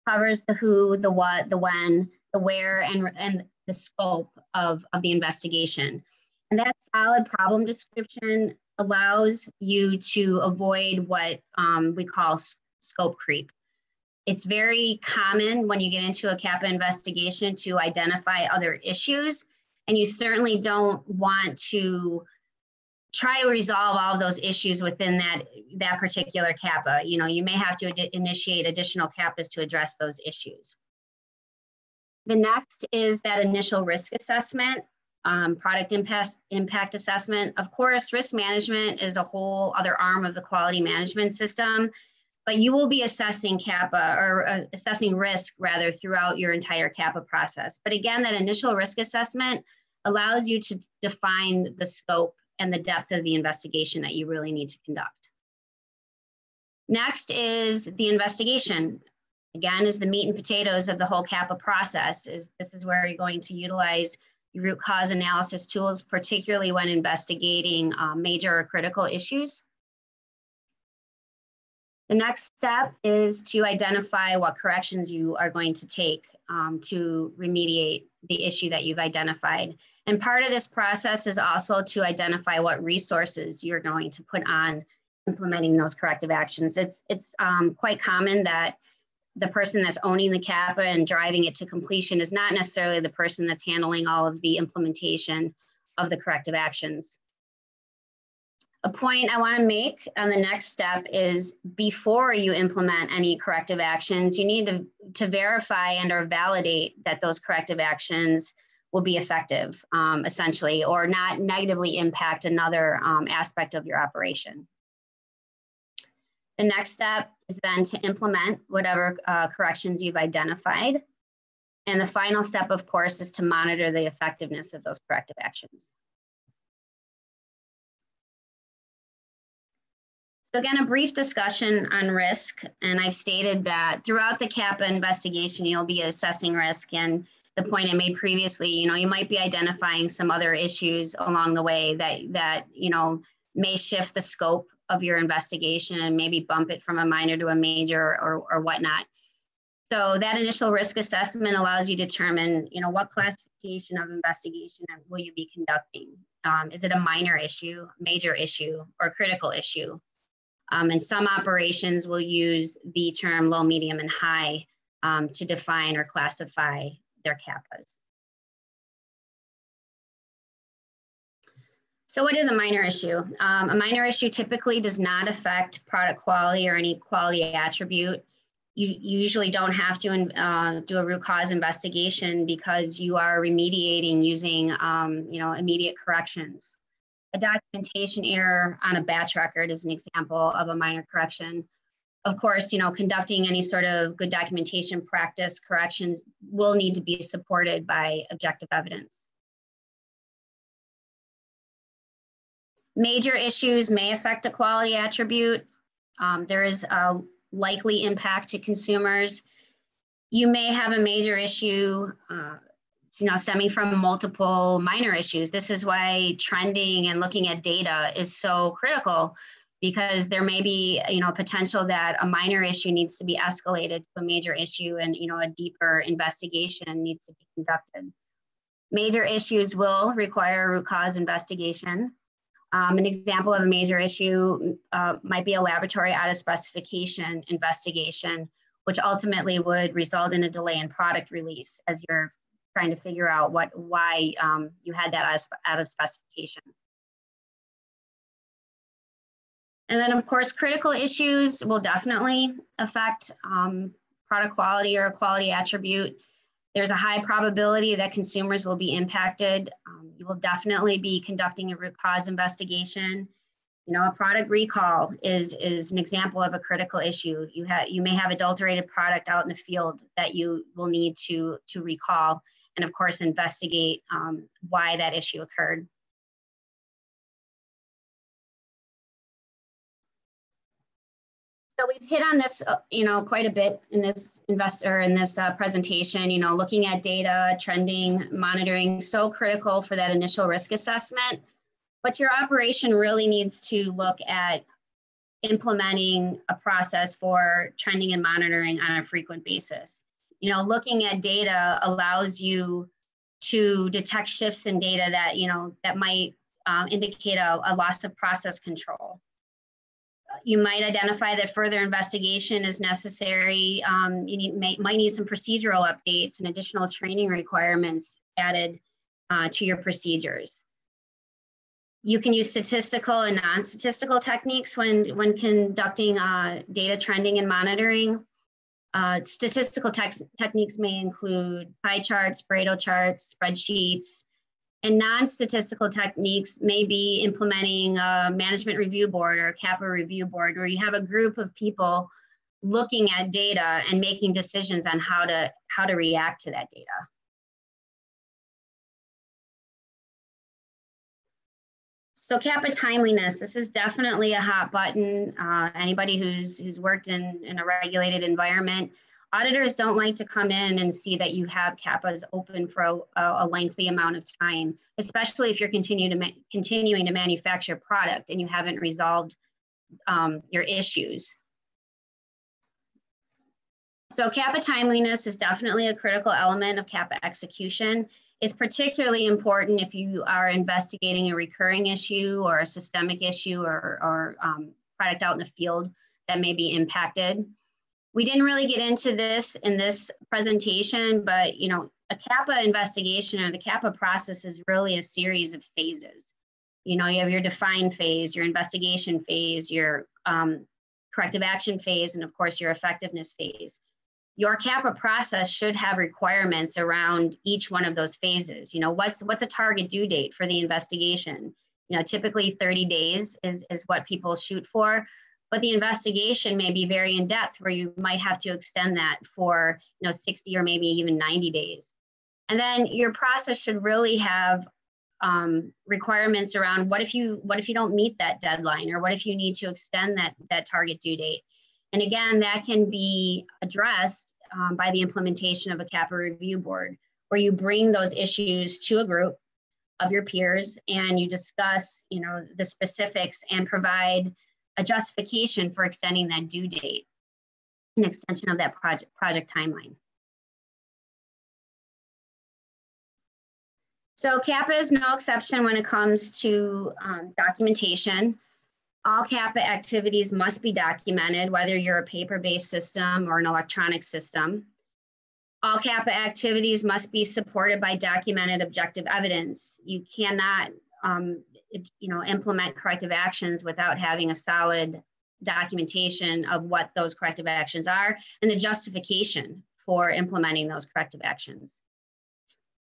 Covers the who, the what, the when, the where, and the scope of the investigation. And that solid problem description allows you to avoid what we call scope creep. It's very common when you get into a CAPA investigation to identify other issues, and you certainly don't want to try to resolve all of those issues within that particular CAPA. You know, you may have to initiate additional CAPAs to address those issues. The next is that initial risk assessment, product impact assessment. Of course, risk management is a whole other arm of the quality management system, but you will be assessing CAPA or assessing risk rather throughout your entire CAPA process. But again, that initial risk assessment allows you to define the scope and the depth of the investigation that you really need to conduct. Next is the investigation. Again, is the meat and potatoes of the whole CAPA process. This is where you're going to utilize your root cause analysis tools, particularly when investigating major or critical issues. The next step is to identify what corrections you are going to take to remediate the issue that you've identified. And part of this process is also to identify what resources you're going to put on implementing those corrective actions. It's quite common that the person that's owning the CAPA and driving it to completion is not necessarily the person that's handling all of the implementation of the corrective actions. A point I want to make on the next step is before you implement any corrective actions, you need to verify and or validate that those corrective actions will be effective, essentially, or not negatively impact another aspect of your operation. The next step is then to implement whatever corrections you've identified. And the final step, of course, is to monitor the effectiveness of those corrective actions. So again, a brief discussion on risk. And I've stated that throughout the CAPA investigation, you'll be assessing risk. And the point I made previously, you might be identifying some other issues along the way that may shift the scope of your investigation and maybe bump it from a minor to a major or whatnot. So that initial risk assessment allows you to determine, what classification of investigation will you be conducting? Is it a minor issue, major issue, or critical issue? And some operations will use the term low, medium, and high to define or classify their CAPAs. So what is a minor issue? A minor issue typically does not affect product quality or any quality attribute. You usually don't have to do a root cause investigation because you are remediating using immediate corrections. A documentation error on a batch record is an example of a minor correction. Of course, conducting any sort of good documentation practice corrections will need to be supported by objective evidence. Major issues may affect a quality attribute. There is a likely impact to consumers. You may have a major issue stemming from multiple minor issues. This is why trending and looking at data is so critical, because there may be potential that a minor issue needs to be escalated to a major issue, and a deeper investigation needs to be conducted. Major issues will require a root cause investigation. An example of a major issue might be a laboratory out of specification investigation, which ultimately would result in a delay in product release as you're trying to figure out why you had that out of specification. And then, of course, critical issues will definitely affect product quality or a quality attribute. There's a high probability that consumers will be impacted. You will definitely be conducting a root cause investigation. A product recall is an example of a critical issue. You may have adulterated product out in the field that you will need to recall, and of course investigate why that issue occurred. So we've hit on this, quite a bit in this presentation. Looking at data, trending, monitoring, so critical for that initial risk assessment. But your operation really needs to look at implementing a process for trending and monitoring on a frequent basis. Looking at data allows you to detect shifts in data that might indicate a loss of process control. You might identify that further investigation is necessary. You might need some procedural updates and additional training requirements added to your procedures. You can use statistical and non-statistical techniques when conducting data trending and monitoring. Statistical techniques may include pie charts, Pareto charts, spreadsheets, and non-statistical techniques may be implementing a management review board or a CAPA review board, where you have a group of people looking at data and making decisions on how to react to that data. So CAPA timeliness, this is definitely a hot button. Anybody who's worked in a regulated environment, auditors don't like to come in and see that you have CAPAs open for a lengthy amount of time, especially if you're continuing to manufacture product and you haven't resolved your issues. So CAPA timeliness is definitely a critical element of CAPA execution. It's particularly important if you are investigating a recurring issue or a systemic issue or product out in the field that may be impacted. We didn't really get into this in this presentation, but a CAPA investigation or the CAPA process is really a series of phases. You have your define phase, your investigation phase, your corrective action phase, and of course your effectiveness phase. Your CAPA process should have requirements around each one of those phases. What's a target due date for the investigation? Typically 30 days is what people shoot for, but the investigation may be very in depth where you might have to extend that for 60 or maybe even 90 days. And then your process should really have requirements around what if you don't meet that deadline, or what if you need to extend that target due date. And again, that can be addressed by the implementation of a CAPA review board, where you bring those issues to a group of your peers and you discuss, the specifics and provide a justification for extending that due date, an extension of that project timeline. So CAPA is no exception when it comes to documentation. All CAPA activities must be documented, whether you're a paper-based system or an electronic system. All CAPA activities must be supported by documented objective evidence. You cannot, implement corrective actions without having a solid documentation of what those corrective actions are and the justification for implementing those corrective actions.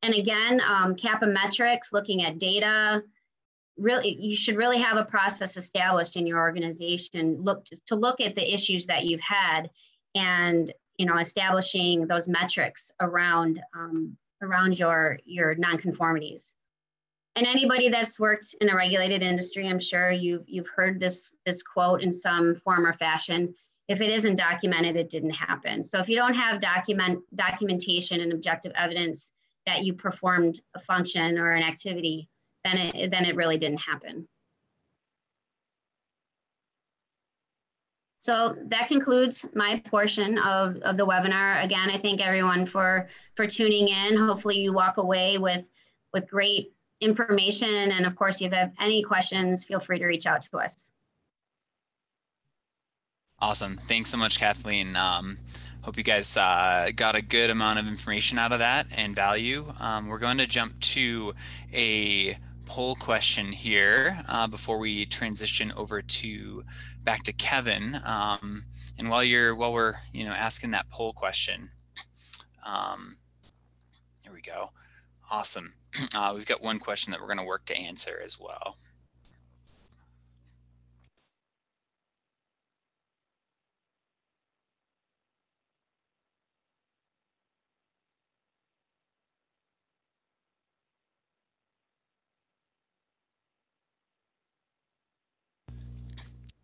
And again, CAPA metrics, looking at data. Really, you should really have a process established in your organization to look at the issues that you've had, and establishing those metrics around your nonconformities. And anybody that's worked in a regulated industry, I'm sure you've heard this quote in some form or fashion: if it isn't documented, it didn't happen. So if you don't have documentation and objective evidence that you performed a function or an activity, then it really didn't happen. So that concludes my portion of the webinar. Again, I thank everyone for tuning in. Hopefully you walk away with great information. And of course, if you have any questions, feel free to reach out to us. Awesome. Thanks so much, Kathleen. Hope you guys got a good amount of information out of that and value. We're going to jump to a poll question here before we transition over back to Kevin. And while we're asking that poll question, here we go. Awesome. We've got one question that we're going to work to answer as well.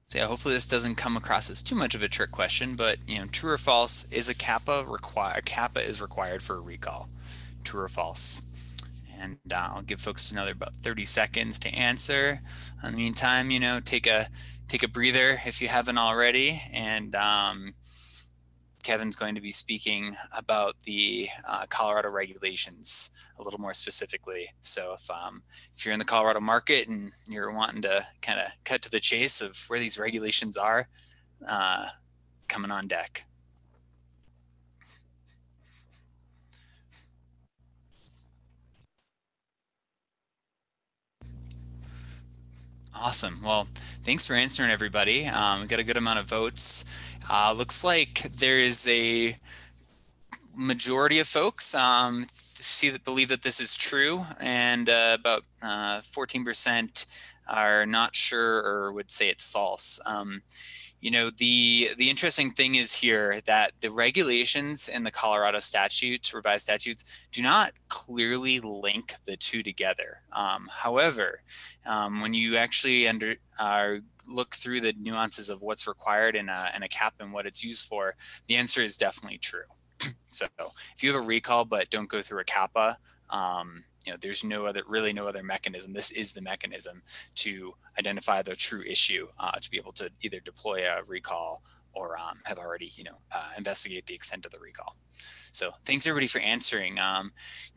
So yeah, hopefully this doesn't come across as too much of a trick question, but true or false, is a CAPA is required for a recall? True or false? And I'll give folks another about 30 seconds to answer. In the meantime, take a breather if you haven't already, and Kevin's going to be speaking about the Colorado regulations a little more specifically. So if you're in the Colorado market and you're wanting to kind of cut to the chase of where these regulations are, coming on deck. Awesome. Well, thanks for answering, everybody. We got a good amount of votes. Looks like there is a majority of folks believe that this is true, and about 14% are not sure or would say it's false. You know, the interesting thing is here that the regulations in the Colorado statutes, revised statutes, do not clearly link the two together. However, when you actually look through the nuances of what's required in a CAPA and what it's used for, the answer is definitely true. So if you have a recall but don't go through a CAPA, you know, there's really no other mechanism. This is the mechanism to identify the true issue, to be able to either deploy a recall or have already, you know, investigate the extent of the recall. So thanks everybody for answering.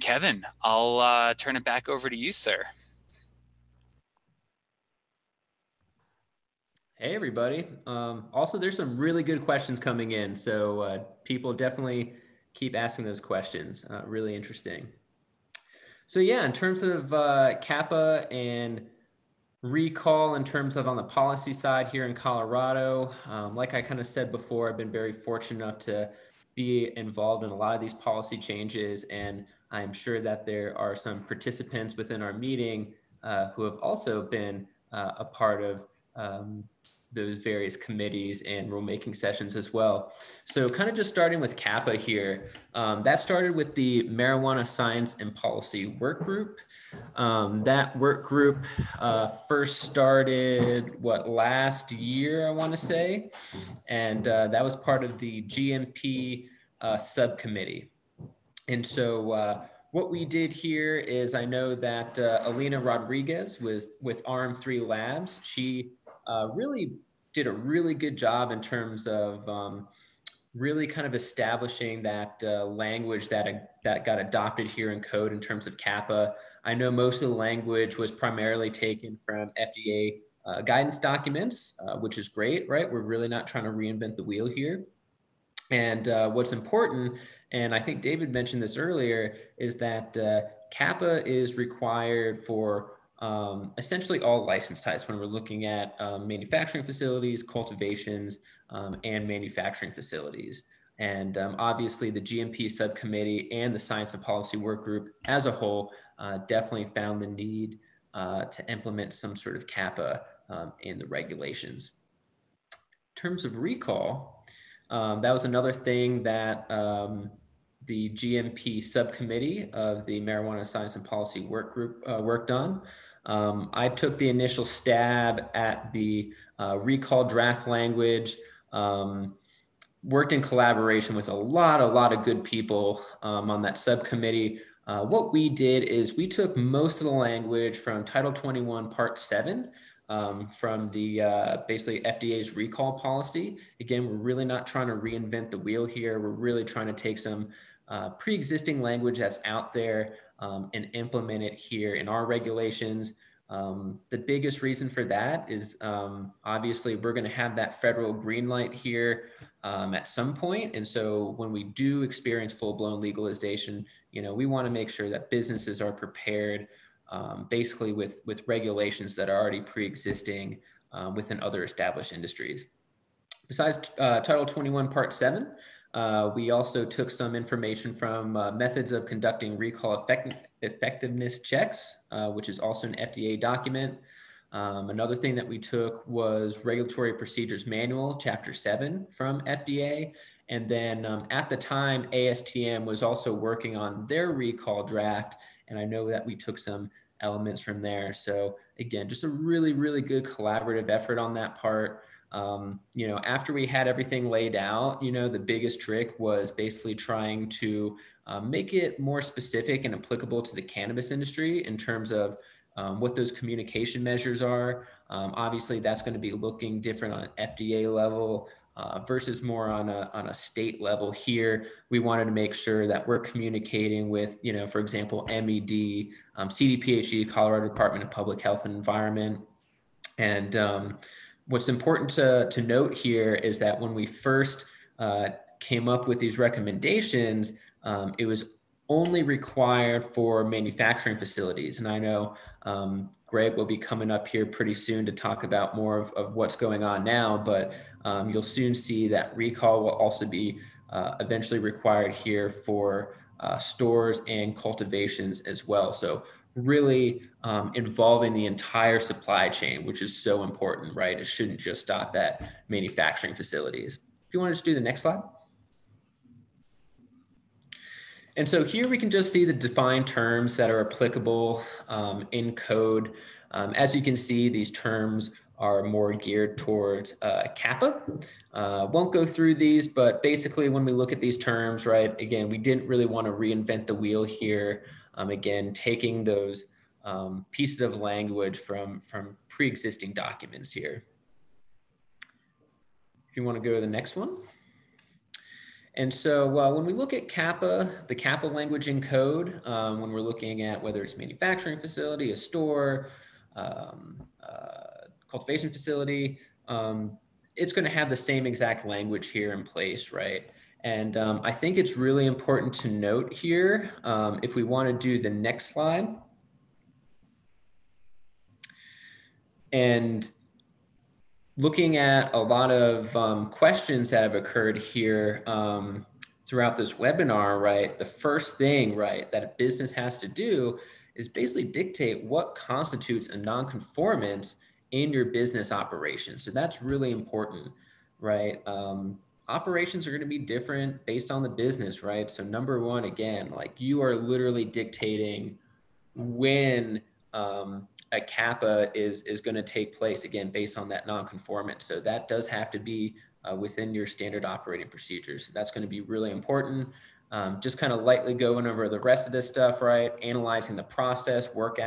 Kevin, I'll turn it back over to you, sir. Hey, everybody. Also, there's some really good questions coming in. So people definitely keep asking those questions. Really interesting. So yeah, in terms of CAPA and recall, in terms of on the policy side here in Colorado, like I kind of said before, I've been very fortunate enough to be involved in a lot of these policy changes. And I'm sure that there are some participants within our meeting who have also been a part of those various committees and rulemaking sessions as well. So kind of just starting with CAPA here, that started with the Marijuana Science and Policy Work Group. That work group first started, last year, I want to say, and that was part of the GMP subcommittee. And so what we did here is, I know that Alina Rodriguez was with RM3 Labs. She really did a really good job in terms of really kind of establishing that language that got adopted here in code in terms of CAPA. I know most of the language was primarily taken from FDA guidance documents, which is great, right? We're really not trying to reinvent the wheel here. And what's important, and I think David mentioned this earlier, is that CAPA is required for essentially all license types when we're looking at manufacturing facilities, cultivations, and manufacturing facilities. And obviously the GMP subcommittee and the Science and Policy Work Group as a whole definitely found the need to implement some sort of CAPA in the regulations. In terms of recall, that was another thing that the GMP subcommittee of the Marijuana Science and Policy Work Group worked on. I took the initial stab at the recall draft language, worked in collaboration with a lot of good people on that subcommittee. What we did is we took most of the language from Title 21, Part 7, from the basically FDA's recall policy. Again, we're really not trying to reinvent the wheel here. We're really trying to take some pre-existing language that's out there and implement it here in our regulations. The biggest reason for that is obviously we're going to have that federal green light here at some point. And so when we do experience full-blown legalization, you know, we want to make sure that businesses are prepared basically with regulations that are already pre-existing within other established industries. Besides Title 21 Part 7, we also took some information from methods of conducting recall effectiveness checks, which is also an FDA document. Another thing that we took was Regulatory Procedures Manual, Chapter 7 from FDA. And then at the time, ASTM was also working on their recall draft. And I know that we took some elements from there. So again, just a really good collaborative effort on that part. You know, after we had everything laid out, you know, the biggest trick was basically trying to make it more specific and applicable to the cannabis industry in terms of what those communication measures are. Obviously, that's going to be looking different on an FDA level versus more on a state level. Here, we wanted to make sure that we're communicating with, for example, MED, CDPHE, Colorado Department of Public Health and Environment. And what's important to note here is that when we first came up with these recommendations, it was only required for manufacturing facilities. And I know Greg will be coming up here pretty soon to talk about more of what's going on now, but you'll soon see that recall will also be eventually required here for stores and cultivations as well. So really involving the entire supply chain, which is so important, right? It shouldn't just stop at manufacturing facilities. If you want to just do the next slide. And so here we can just see the defined terms that are applicable in code. As you can see, these terms are more geared towards CAPA. Won't go through these, but basically when we look at these terms, right, again, we didn't really want to reinvent the wheel here. Again, taking those pieces of language from pre-existing documents here. If you want to go to the next one. And so when we look at CAPA, the CAPA language in code, when we're looking at whether it's manufacturing facility, a store, cultivation facility, it's going to have the same exact language here in place, right? And I think it's really important to note here, if we want to do the next slide. And looking at a lot of questions that have occurred here throughout this webinar, right? The first thing, right, that a business has to do is basically dictate what constitutes a nonconformance in your business operations. So that's really important, right? Operations are going to be different based on the business, right? So number one, again, like you are literally dictating when a CAPA is going to take place, again, based on that nonconformance. So that does have to be within your standard operating procedures. So that's going to be really important. Just kind of lightly going over the rest of this stuff, right? Analyzing the process, work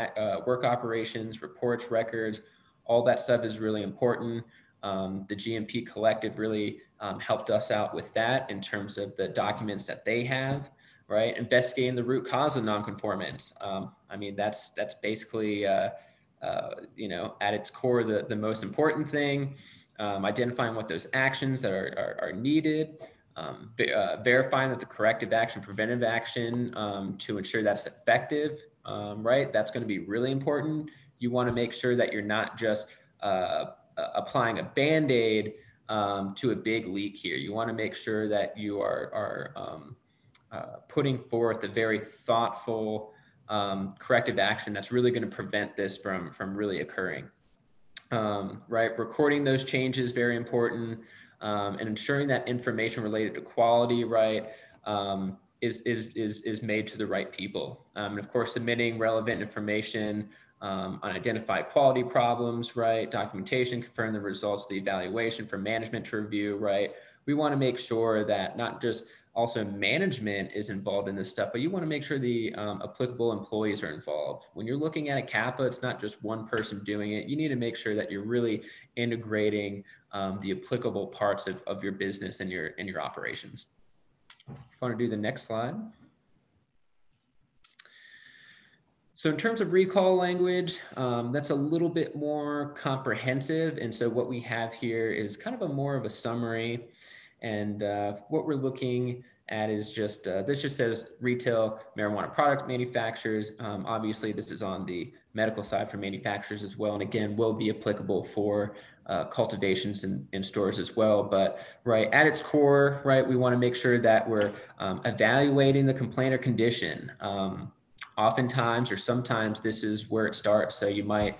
operations, reports, records, all that stuff is really important. The GMP Collective really helped us out with that in terms of the documents that they have, right? Investigating the root cause of nonconformance. I mean, that's basically, at its core, the most important thing. Identifying what those actions that are needed, verifying that the corrective action, preventive action to ensure that's effective, right? That's going to be really important. You want to make sure that you're not just applying a Band-Aid to a big leak here. You want to make sure that you are putting forth a very thoughtful corrective action that's really going to prevent this from really occurring. Right, recording those changes, very important, and ensuring that information related to quality, right, is made to the right people. And of course, submitting relevant information on identified quality problems, right, documentation, confirm the results of the evaluation for management to review, right. We want to make sure that not just also management is involved in this stuff, but you want to make sure the applicable employees are involved. When you're looking at a CAPA, it's not just one person doing it. You need to make sure that you're really integrating the applicable parts of your business and your operations. If you want to do the next slide. So in terms of recall language, that's a little bit more comprehensive. And so what we have here is kind of more of a summary. And what we're looking at is just, this just says retail marijuana product manufacturers. Obviously, this is on the medical side for manufacturers as well. And again, will be applicable for cultivations in stores as well. But right at its core, right, we want to make sure that we're evaluating the complaint or condition. Oftentimes or sometimes this is where it starts. So you might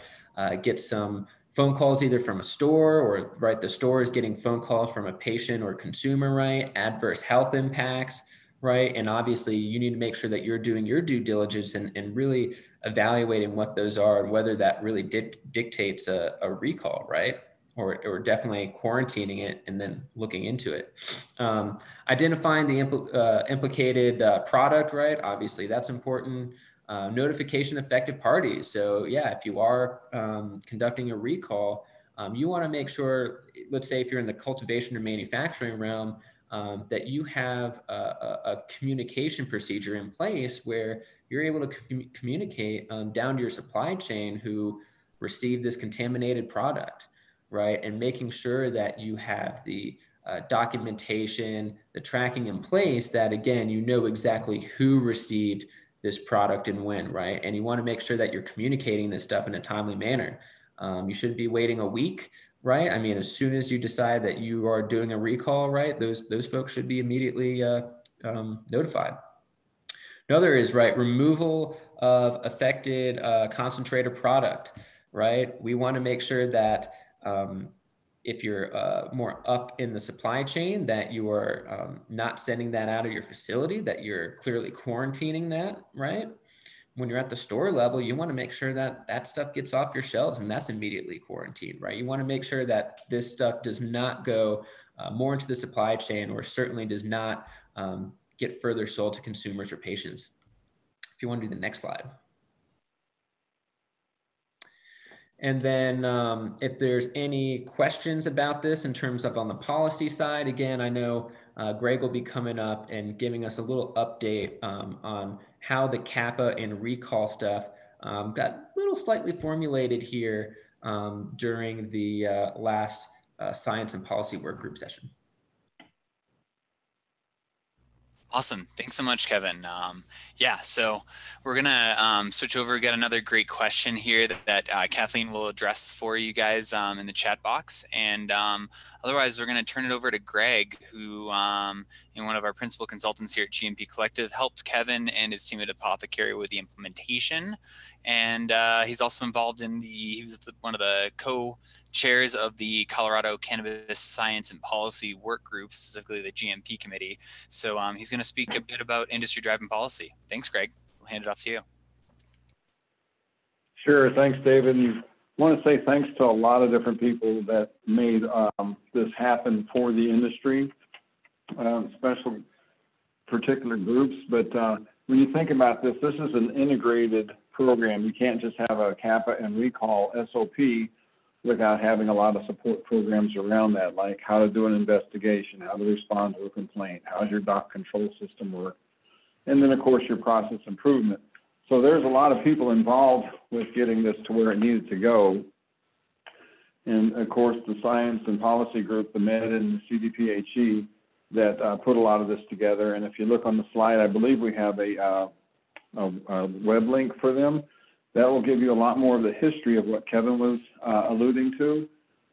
get some phone calls either from a store or, right, the store is getting phone calls from a patient or consumer, right? Adverse health impacts, right? And obviously you need to make sure that you're doing your due diligence and really evaluating what those are and whether that really dictates a recall, right? Or definitely quarantining it and then looking into it. Identifying the implicated product, right? Obviously that's important. Notification of affected parties. So yeah, if you are conducting a recall, You want to make sure, let's say if you're in the cultivation or manufacturing realm, that you have a communication procedure in place where you're able to communicate down to your supply chain who received this contaminated product, right? And making sure that you have the documentation, the tracking in place that, again, you know exactly who received this product and when, right? And you want to make sure that you're communicating this stuff in a timely manner. You shouldn't be waiting a week, right? I mean, as soon as you decide that you are doing a recall, right, those folks should be immediately notified. Another is, right, removal of affected concentrator product, right? We want to make sure that if you're more up in the supply chain, that you are not sending that out of your facility, that you're clearly quarantining that, right? When you're at the store level, you want to make sure that that stuff gets off your shelves and that's immediately quarantined, right? You want to make sure that this stuff does not go more into the supply chain, or certainly does not get further sold to consumers or patients. If you want to do the next slide. And then if there's any questions about this in terms of on the policy side, again, I know Greg will be coming up and giving us a little update on how the CAPA and recall stuff got a little slightly formulated here during the last science and policy work group session. Awesome. Thanks so much, Kevin. Yeah, so we're going to switch over, get another great question here that Kathleen will address for you guys in the chat box. And otherwise, we're going to turn it over to Greg, who, one of our principal consultants here at GMP Collective, helped Kevin and his team at Apothecary with the implementation. And he's also involved in he was one of the co-chairs of the Colorado Cannabis Science and Policy Work Group, specifically the GMP Committee. So he's going to speak a bit about industry-driven policy. Thanks, Greg. We'll hand it off to you. Sure. Thanks, David. And I want to say thanks to a lot of different people that made this happen for the industry, special particular groups. But when you think about this, this is an integrated program. You can't just have a CAPA and recall SOP without having a lot of support programs around that, like how to do an investigation, how to respond to a complaint, how's your doc control system work, and then, of course, your process improvement. So there's a lot of people involved with getting this to where it needed to go. And, of course, the science and policy group, the MED and the CDPHE, that put a lot of this together. And if you look on the slide, I believe we have a web link for them. That will give you a lot more of the history of what Kevin was alluding to,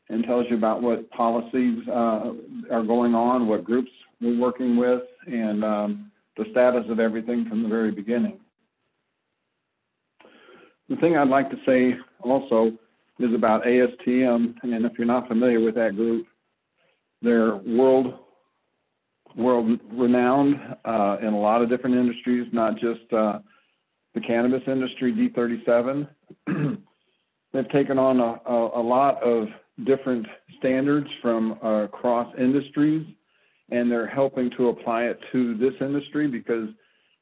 and tells you about what policies are going on, what groups we're working with, and the status of everything from the very beginning. The thing I'd like to say also is about ASTM, and if you're not familiar with that group, they're world renowned in a lot of different industries, not just the cannabis industry, D37. They've taken on a lot of different standards from across industries, and they're helping to apply it to this industry because,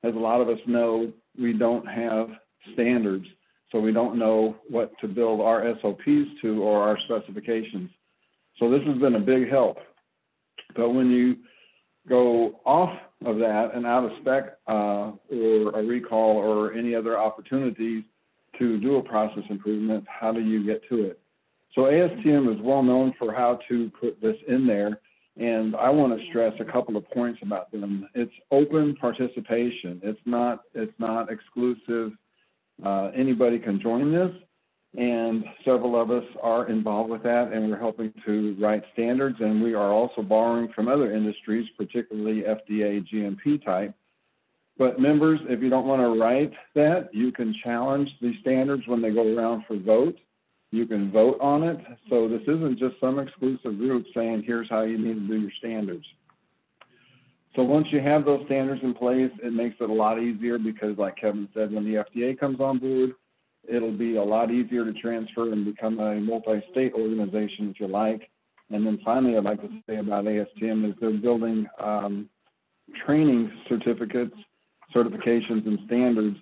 as a lot of us know, we don't have standards. So we don't know what to build our SOPs to or our specifications. So this has been a big help. But when you go off of that and out of spec or a recall or any other opportunities to do a process improvement, how do you get to it? So ASTM is well known for how to put this in there, and I want to stress a couple of points about them. It's open participation. It's not exclusive. Anybody can join this, and several of us are involved with that, and we're helping to write standards, and we are also borrowing from other industries, particularly FDA GMP type. But members, if you don't want to write that, you can challenge the standards when they go around for vote. You can vote on it. So this isn't just some exclusive group saying, here's how you need to do your standards. So once you have those standards in place, it makes it a lot easier because, like Kevin said, when the FDA comes on board, it'll be a lot easier to transfer and become a multi-state organization, if you like. And then finally, I'd like to say about ASTM is they're building training certificates, certifications, and standards.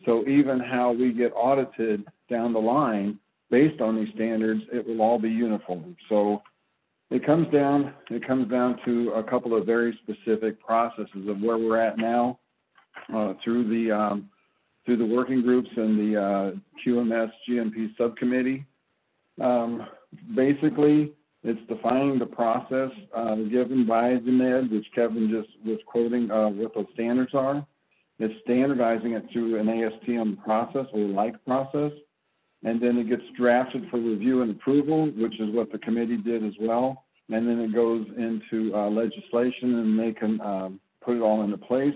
So even how we get audited down the line based on these standards, it will all be uniform. So it comes down to a couple of very specific processes of where we're at now through the working groups and the QMS GMP subcommittee. Basically, it's defining the process given by the Med, which Kevin just was quoting what those standards are. It's standardizing it through an ASTM process or like process, and then it gets drafted for review and approval, which is what the committee did as well. And then it goes into legislation, and they can put it all into place.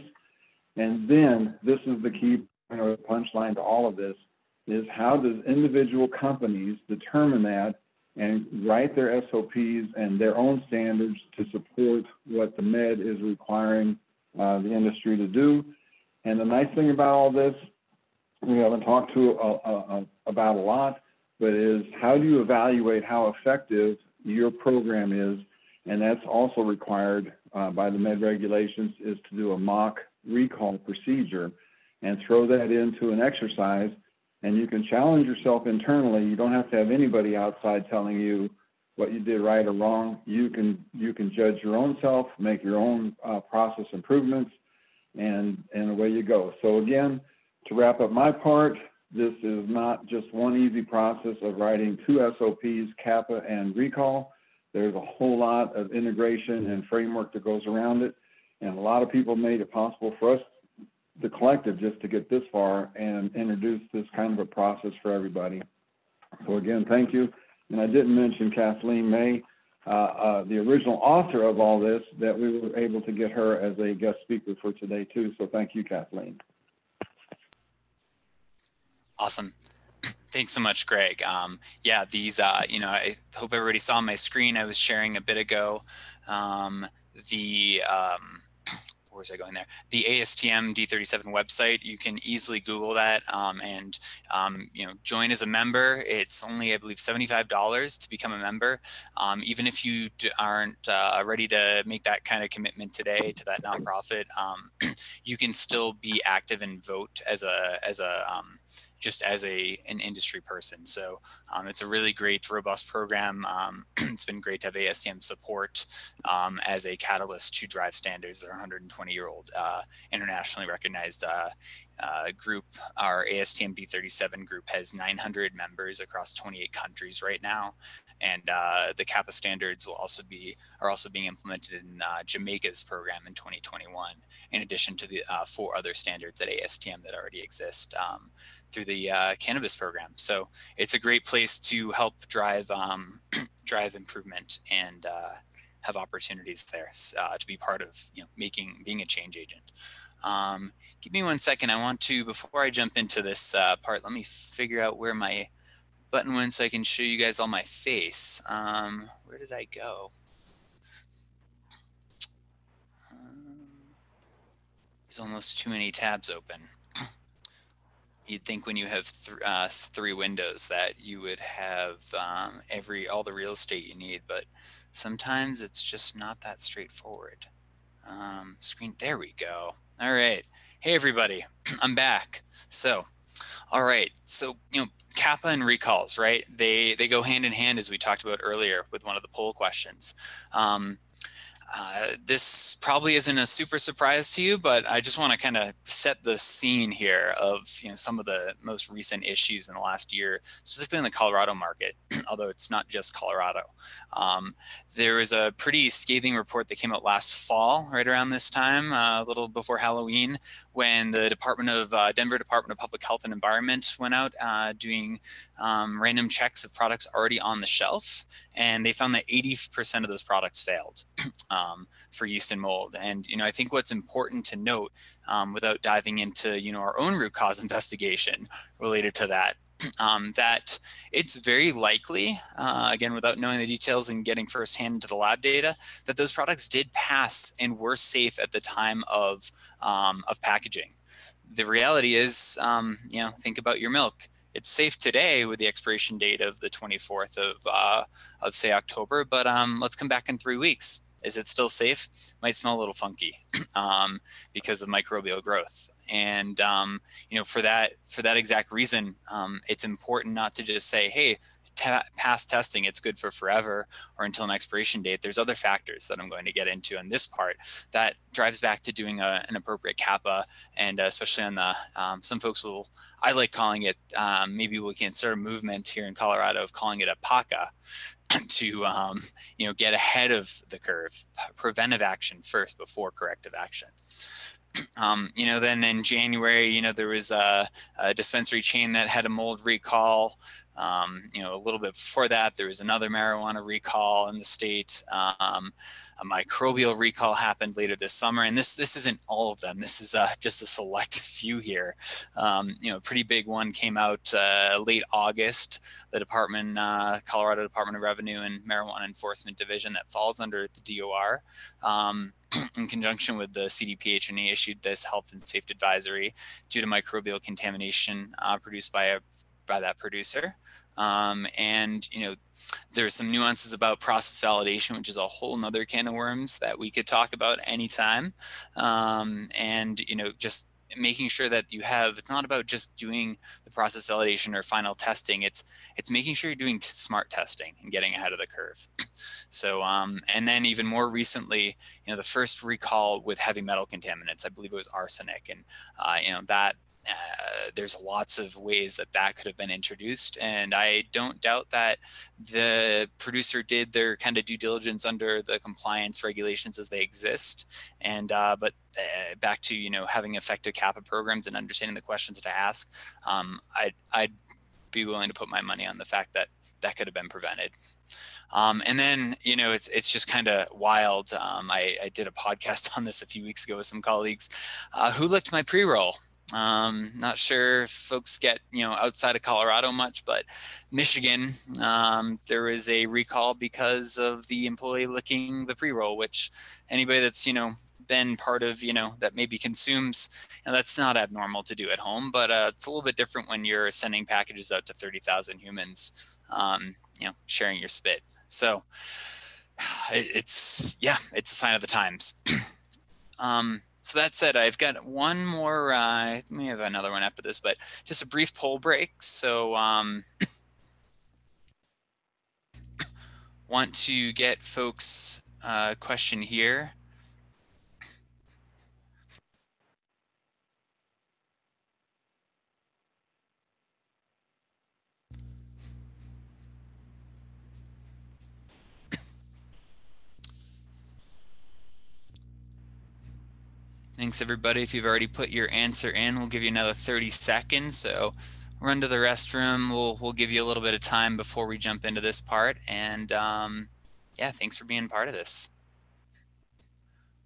And then this is the key punchline to all of this, is how does individual companies determine that and write their SOPs and their own standards to support what the Med is requiring the industry to do. And the nice thing about all this, we haven't talked about a lot, but is how do you evaluate how effective your program is? And that's also required by the Med regulations, is to do a mock recall procedure and throw that into an exercise. And you can challenge yourself internally. You don't have to have anybody outside telling you what you did right or wrong. You can judge your own self, make your own process improvements, and away you go. So again, to wrap up my part, this is not just one easy process of writing 2 SOPs, CAPA and Recall. There's a whole lot of integration and framework that goes around it. And a lot of people made it possible for us, the collective, just to get this far and introduce this kind of a process for everybody. So again, thank you. And I didn't mention Kathleen May, the original author of all this, that we were able to get her as a guest speaker for today too. So thank you, Kathleen. Awesome. Thanks so much, Greg. Yeah, these, I hope everybody saw my screen I was sharing a bit ago. Where was I going there? The ASTM D37 website, you can easily Google that and join as a member. It's only, I believe, $75 to become a member. Even if you aren't ready to make that kind of commitment today to that nonprofit, you can still be active and vote as just as an industry person. So it's a really great, robust program. It's been great to have ASTM support as a catalyst to drive standards. They're a 120-year-old internationally recognized group. Our ASTM D37 group has 900 members across 28 countries right now. And the CAPA standards are also being implemented in Jamaica's program in 2021, in addition to the 4 other standards at ASTM that already exist through the cannabis program. So it's a great place to help drive drive improvement and have opportunities there to be part of being a change agent. Give me 1 second. I want to, before I jump into this part, let me figure out where my button went so I can show you guys all my face. Where did I go? There's almost too many tabs open. You'd think when you have 3 windows that you would have all the real estate you need, but sometimes it's just not that straightforward. Screen, there we go. All right. Hey everybody, I'm back. So, all right. So, CAPA and recalls, right? They go hand in hand, as we talked about earlier with one of the poll questions. This probably isn't a super surprise to you, but I just want to kind of set the scene here of some of the most recent issues in the last year, specifically in the Colorado market, although it's not just Colorado. There was a pretty scathing report that came out last fall, right around this time, a little before Halloween, when the Denver Department of Public Health and Environment went out doing random checks of products already on the shelf, and they found that 80% of those products failed for yeast and mold. And I think what's important to note, without diving into our own root cause investigation related to that, that it's very likely, again, without knowing the details and getting firsthand into the lab data, that those products did pass and were safe at the time of packaging. The reality is, think about your milk. It's safe today with the expiration date of the 24th of say October, but let's come back in 3 weeks. Is it still safe? Might smell a little funky because of microbial growth. And for that exact reason, it's important not to just say, hey, past testing, it's good for forever or until an expiration date. There's other factors that I'm going to get into in this part that drives back to doing an appropriate CAPA, and especially on the some folks will, I like calling it, maybe we can start a movement here in Colorado of calling it a PACA, to get ahead of the curve, preventive action first before corrective action. Then in January, there was a dispensary chain that had a mold recall. A little bit before that, there was another marijuana recall in the state. A microbial recall happened later this summer, and this isn't all of them. This is just a select few here. A pretty big one came out late August. The Colorado Department of Revenue and Marijuana Enforcement Division that falls under the DOR, in conjunction with the CDPH&E, issued this health and safety advisory due to microbial contamination produced by that producer. There's some nuances about process validation, which is a whole nother can of worms that we could talk about anytime. Just making sure that you have, it's not about just doing the process validation or final testing. It's making sure you're doing smart testing and getting ahead of the curve. So, and then even more recently, the first recall with heavy metal contaminants, I believe it was arsenic. And, there's lots of ways that could have been introduced. And I don't doubt that the producer did their kind of due diligence under the compliance regulations as they exist. And, but back to, having effective CAPA programs and understanding the questions to ask, I'd be willing to put my money on the fact that could have been prevented. And then, it's just kind of wild. I did a podcast on this a few weeks ago with some colleagues who licked my pre-roll. Not sure if folks get, outside of Colorado much, but Michigan, there was a recall because of the employee licking the pre-roll, which anybody that's, been part of, that maybe consumes, and that's not abnormal to do at home, but it's a little bit different when you're sending packages out to 30,000 humans, sharing your spit. So it's a sign of the times. So that said, I've got one more, I may have another one after this, but just a brief poll break. So want to get folks a question here. Thanks everybody. If you've already put your answer in, we'll give you another 30 seconds. So run to the restroom. We'll give you a little bit of time before we jump into this part. And yeah, thanks for being part of this.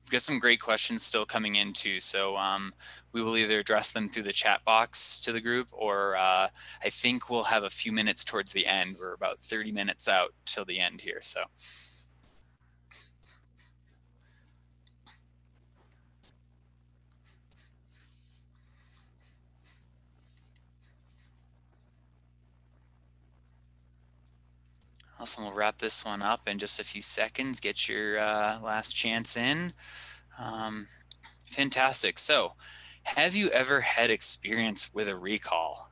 We've got some great questions still coming in too. So we will either address them through the chat box to the group, or I think we'll have a few minutes towards the end. We're about 30 minutes out till the end here. So. Awesome, we'll wrap this one up in just a few seconds. Get your last chance in. Fantastic. So, have you ever had experience with a recall?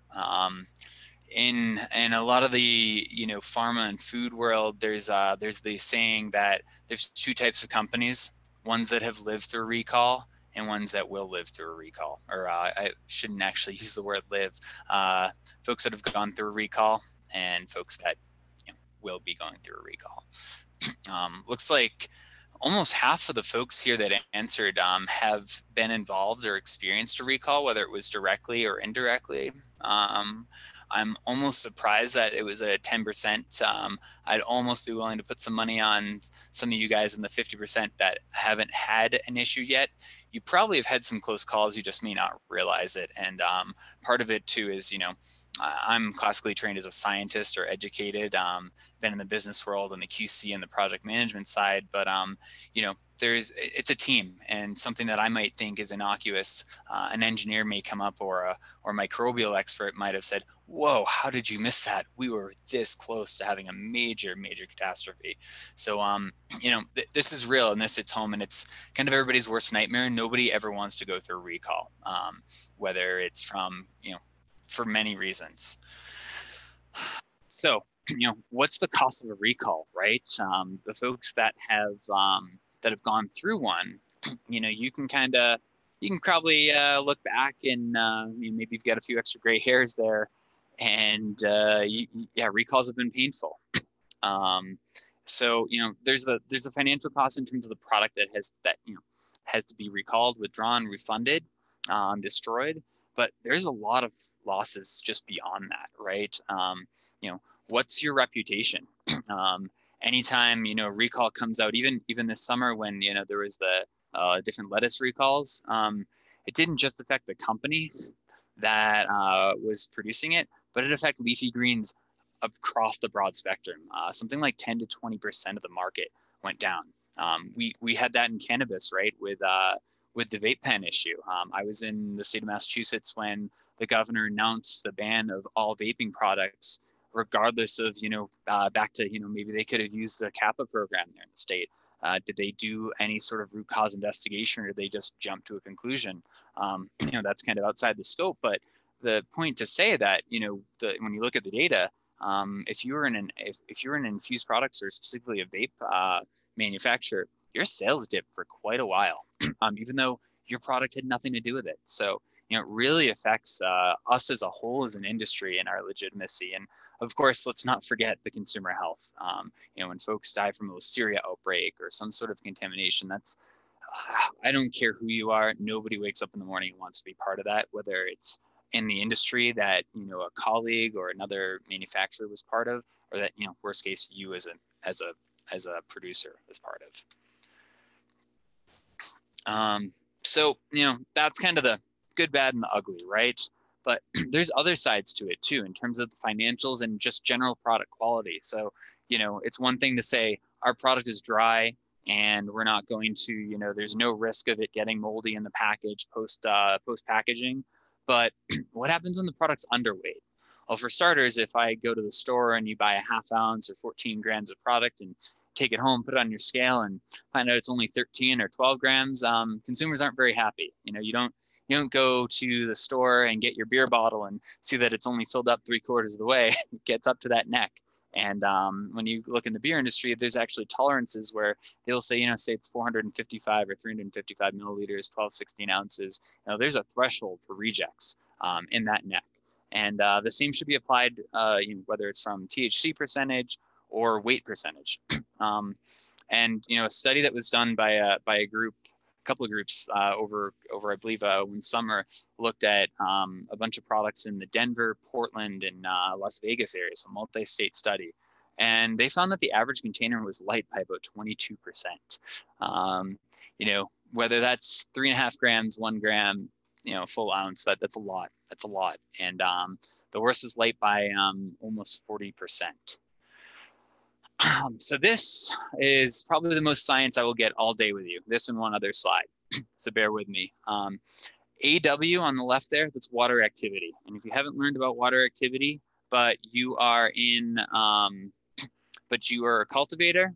In a lot of the pharma and food world, there's the saying that there's two types of companies: ones that have lived through a recall and ones that will live through a recall. Or I shouldn't actually use the word live. Folks that have gone through a recall and folks that will be going through a recall. Looks like almost half of the folks here that answered have been involved or experienced a recall, whether it was directly or indirectly. I'm almost surprised that it was a 10%. I'd almost be willing to put some money on some of you guys in the 50% that haven't had an issue yet. You probably have had some close calls, you just may not realize it. And part of it too is, I'm classically trained as a scientist or educated, been in the business world and the QC and the project management side, but it's a team, and something that I might think is innocuous, an engineer may come up, or a microbial expert might have said, whoa, how did you miss that? We were this close to having a major catastrophe. So this is real, and this hits home, and it's kind of everybody's worst nightmare. Nobody ever wants to go through a recall, whether it's from for many reasons. So what's the cost of a recall, right? The folks that have gone through one, you can probably look back, and maybe you've got a few extra gray hairs there, and recalls have been painful. So there's a financial cost in terms of the product that has to be recalled, withdrawn, refunded, destroyed. But there's a lot of losses just beyond that, right? What's your reputation? Anytime a recall comes out, even this summer when there was the different lettuce recalls, it didn't just affect the company that was producing it, but it affected leafy greens across the broad spectrum. Something like 10 to 20% of the market went down. We had that in cannabis, right? With the vape pen issue. I was in the state of Massachusetts when the governor announced the ban of all vaping products, regardless of, back to, maybe they could have used the CAPA program there in the state. Did they do any sort of root cause investigation, or did they just jump to a conclusion? That's kind of outside the scope, but the point to say that, when you look at the data, if you were in infused products, or specifically a vape manufacturer, your sales dipped for quite a while, even though your product had nothing to do with it. So, it really affects us as a whole as an industry and our legitimacy. And of course, let's not forget the consumer health. When folks die from a listeria outbreak or some sort of contamination, I don't care who you are. Nobody wakes up in the morning and wants to be part of that, whether it's in the industry that, a colleague or another manufacturer was part of, or that, worst case, you as a producer was part of. So, that's kind of the good, bad, and the ugly, right? But there's other sides to it too, in terms of the financials and just general product quality. So, it's one thing to say our product is dry and we're not going to, there's no risk of it getting moldy in the package post packaging. But what happens when the product's underweight? Well, for starters, if I go to the store and you buy a half ounce or 14 grams of product and take it home, put it on your scale, and find out it's only 13 or 12 grams, consumers aren't very happy. You don't go to the store and get your beer bottle and see that it's only filled up 3/4 of the way. It gets up to that neck. And when you look in the beer industry, there's actually tolerances where they'll say, say it's 455 or 355 milliliters, 12, 16 ounces. There's a threshold for rejects in that neck. And the same should be applied, whether it's from THC percentage or weight percentage. And a study that was done by a couple of groups over I believe one summer, looked at a bunch of products in the Denver, Portland, and Las Vegas area, so multi-state study. And they found that the average container was light by about 22%. Whether that's 3.5 grams, 1 gram, full ounce, that's a lot. That's a lot. And the worst is light by almost 40%. So this is probably the most science I will get all day with you. This and one other slide. So bear with me. AW on the left there, that's water activity. And if you haven't learned about water activity, but you are a cultivator,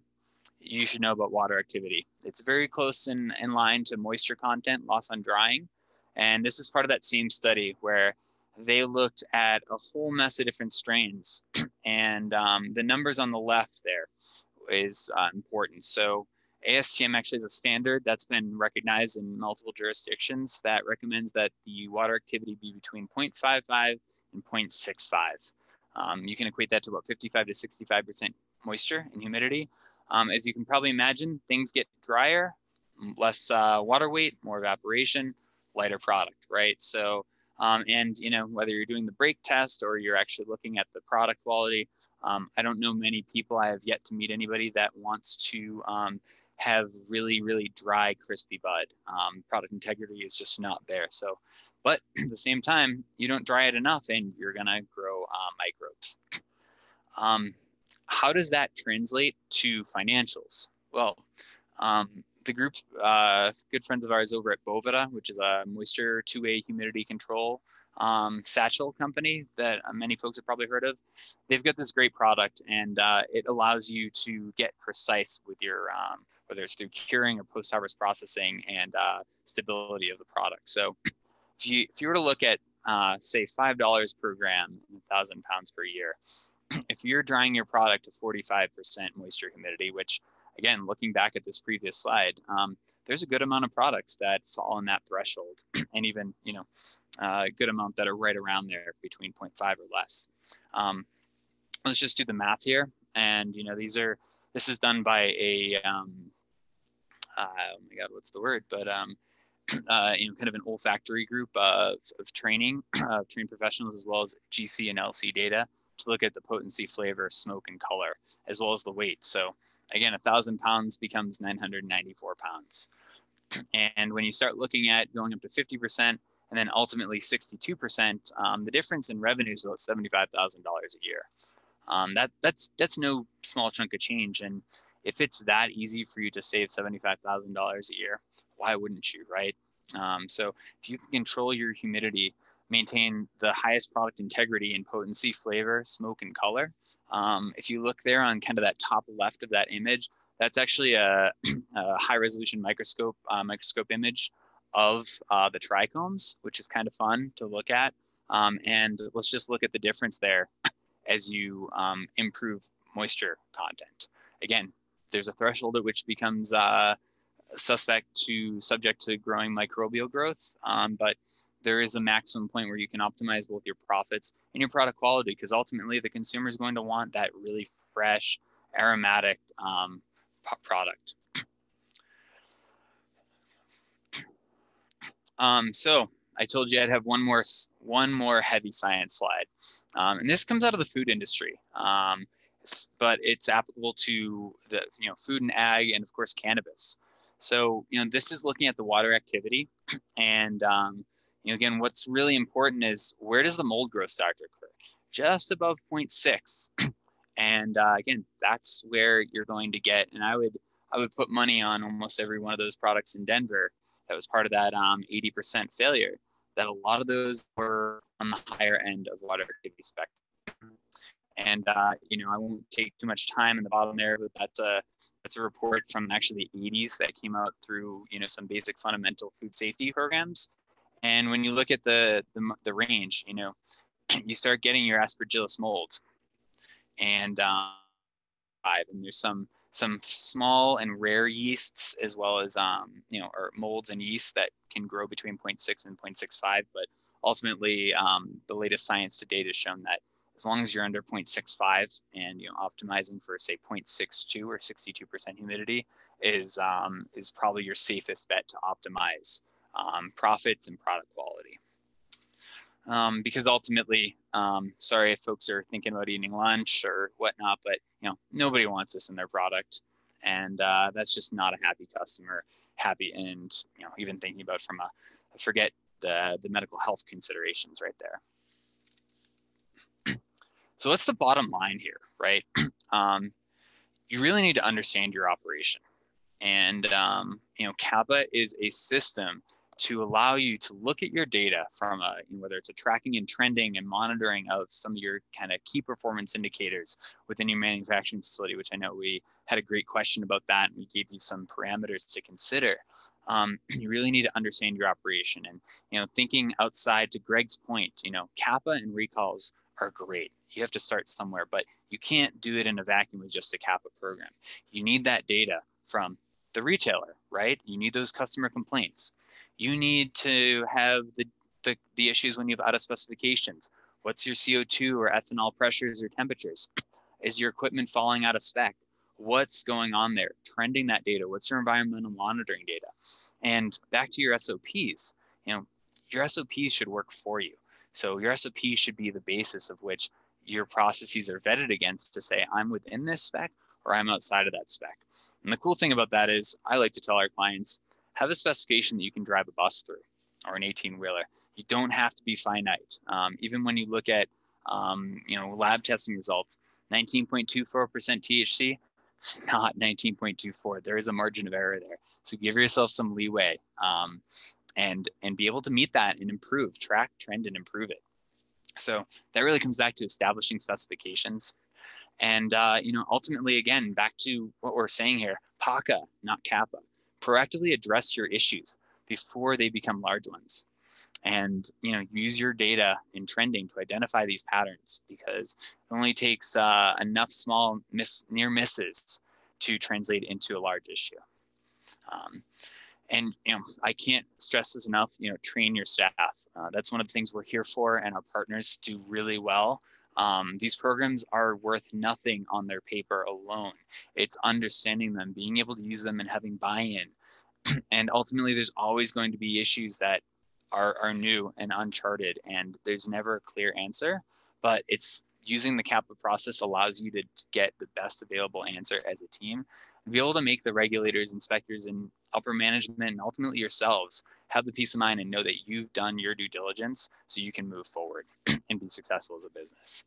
you should know about water activity. It's very close in line to moisture content, loss on drying. And this is part of that same study where they looked at a whole mess of different strains. And the numbers on the left there is important. So ASTM actually is a standard that's been recognized in multiple jurisdictions that recommends that the water activity be between 0.55 and 0.65. You can equate that to about 55 to 65% moisture and humidity. As you can probably imagine, things get drier, less water weight, more evaporation, lighter product, right? So, and whether you're doing the break test or you're actually looking at the product quality, I don't know many people. I have yet to meet anybody that wants to have really, really dry, crispy bud. Product integrity is just not there. So, but at the same time, you don't dry it enough and you're gonna grow microbes. How does that translate to financials? Well, the group, good friends of ours over at Bovida, which is a moisture two-way humidity control satchel company that many folks have probably heard of. They've got this great product, and it allows you to get precise with your, whether it's through curing or post-harvest processing and stability of the product. So if you were to look at, say, $5 per gram, 1,000 pounds per year, if you're drying your product to 45% moisture humidity, which again, looking back at this previous slide, there's a good amount of products that fall in that threshold, and even a good amount that are right around there between 0.5 or less. Let's just do the math here, and this is done by a oh my God, what's the word? But kind of an olfactory group of trained professionals, as well as GC and LC data, to look at the potency, flavor, smoke, and color, as well as the weight. So again, 1,000 pounds becomes 994 pounds. And when you start looking at going up to 50% and then ultimately 62%, the difference in revenue is about $75,000 a year. That's no small chunk of change. And if it's that easy for you to save $75,000 a year, why wouldn't you, right? So if you can control your humidity, maintain the highest product integrity in potency, flavor, smoke, and color. If you look there on kind of that top left of that image, that's actually a high resolution microscope image of the trichomes, which is kind of fun to look at. And let's just look at the difference there as you improve moisture content. Again, there's a threshold at which becomes subject to growing microbial growth, but there is a maximum point where you can optimize both your profits and your product quality, because ultimately the consumer is going to want that really fresh, aromatic product. So I told you I'd have one more heavy science slide, and this comes out of the food industry, but it's applicable to the food and ag, and of course cannabis. So this is looking at the water activity, and again, what's really important is, where does the mold growth start to occur? Just above 0.6, and again, that's where you're going to get. And I would put money on almost every one of those products in Denver that was part of that 80% failure, that a lot of those were on the higher end of water activity spectrum. And I won't take too much time in the bottom there, but that's a report from actually the 80s that came out through some basic fundamental food safety programs. And when you look at the range, you start getting your Aspergillus mold, and there's some small and rare yeasts, as well as or molds and yeasts that can grow between 0.6 and 0.65. But ultimately, the latest science to date has shown that as long as you're under 0.65 and optimizing for, say, 0.62 or 62% humidity is probably your safest bet to optimize profits and product quality. Because ultimately, sorry if folks are thinking about eating lunch or whatnot, but nobody wants this in their product, and that's just not a happy customer. Happy, and even thinking about from forget the medical health considerations right there. So what's the bottom line here, right? You really need to understand your operation, and CAPA is a system to allow you to look at your data from whether it's a tracking and trending and monitoring of some of your kind of key performance indicators within your manufacturing facility, which I know we had a great question about that, and we gave you some parameters to consider. You really need to understand your operation, and thinking outside, to Greg's point, CAPA and recalls are great. You have to start somewhere, but you can't do it in a vacuum with just a CAPA program. You need that data from the retailer, right? You need those customer complaints. You need to have the issues when you have out of specifications. What's your CO2 or ethanol pressures or temperatures? Is your equipment falling out of spec? What's going on there? Trending that data. What's your environmental monitoring data? And back to your SOPs. Your SOPs should work for you. So your SOP should be the basis of which your processes are vetted against to say, I'm within this spec or I'm outside of that spec. And the cool thing about that is, I like to tell our clients, have a specification that you can drive a bus through, or an 18-wheeler. You don't have to be finite. Even when you look at lab testing results, 19.24% THC, It's not 19.24. There is a margin of error there. So give yourself some leeway and be able to meet that and improve, track, trend, and improve it. So that really comes back to establishing specifications. And, ultimately, again, back to what we're saying here, PACA, not CAPA. Proactively address your issues before they become large ones. And, use your data and trending to identify these patterns, because it only takes enough small near misses to translate into a large issue. And I can't stress this enough, train your staff. That's one of the things we're here for, and our partners do really well. These programs are worth nothing on their paper alone. It's understanding them, being able to use them, and having buy-in. And ultimately, there's always going to be issues that are new and uncharted, and there's never a clear answer, but it's using the CAPA process allows you to get the best available answer as a team and be able to make the regulators, inspectors, and upper management, and ultimately yourselves, have the peace of mind and know that you've done your due diligence so you can move forward and be successful as a business.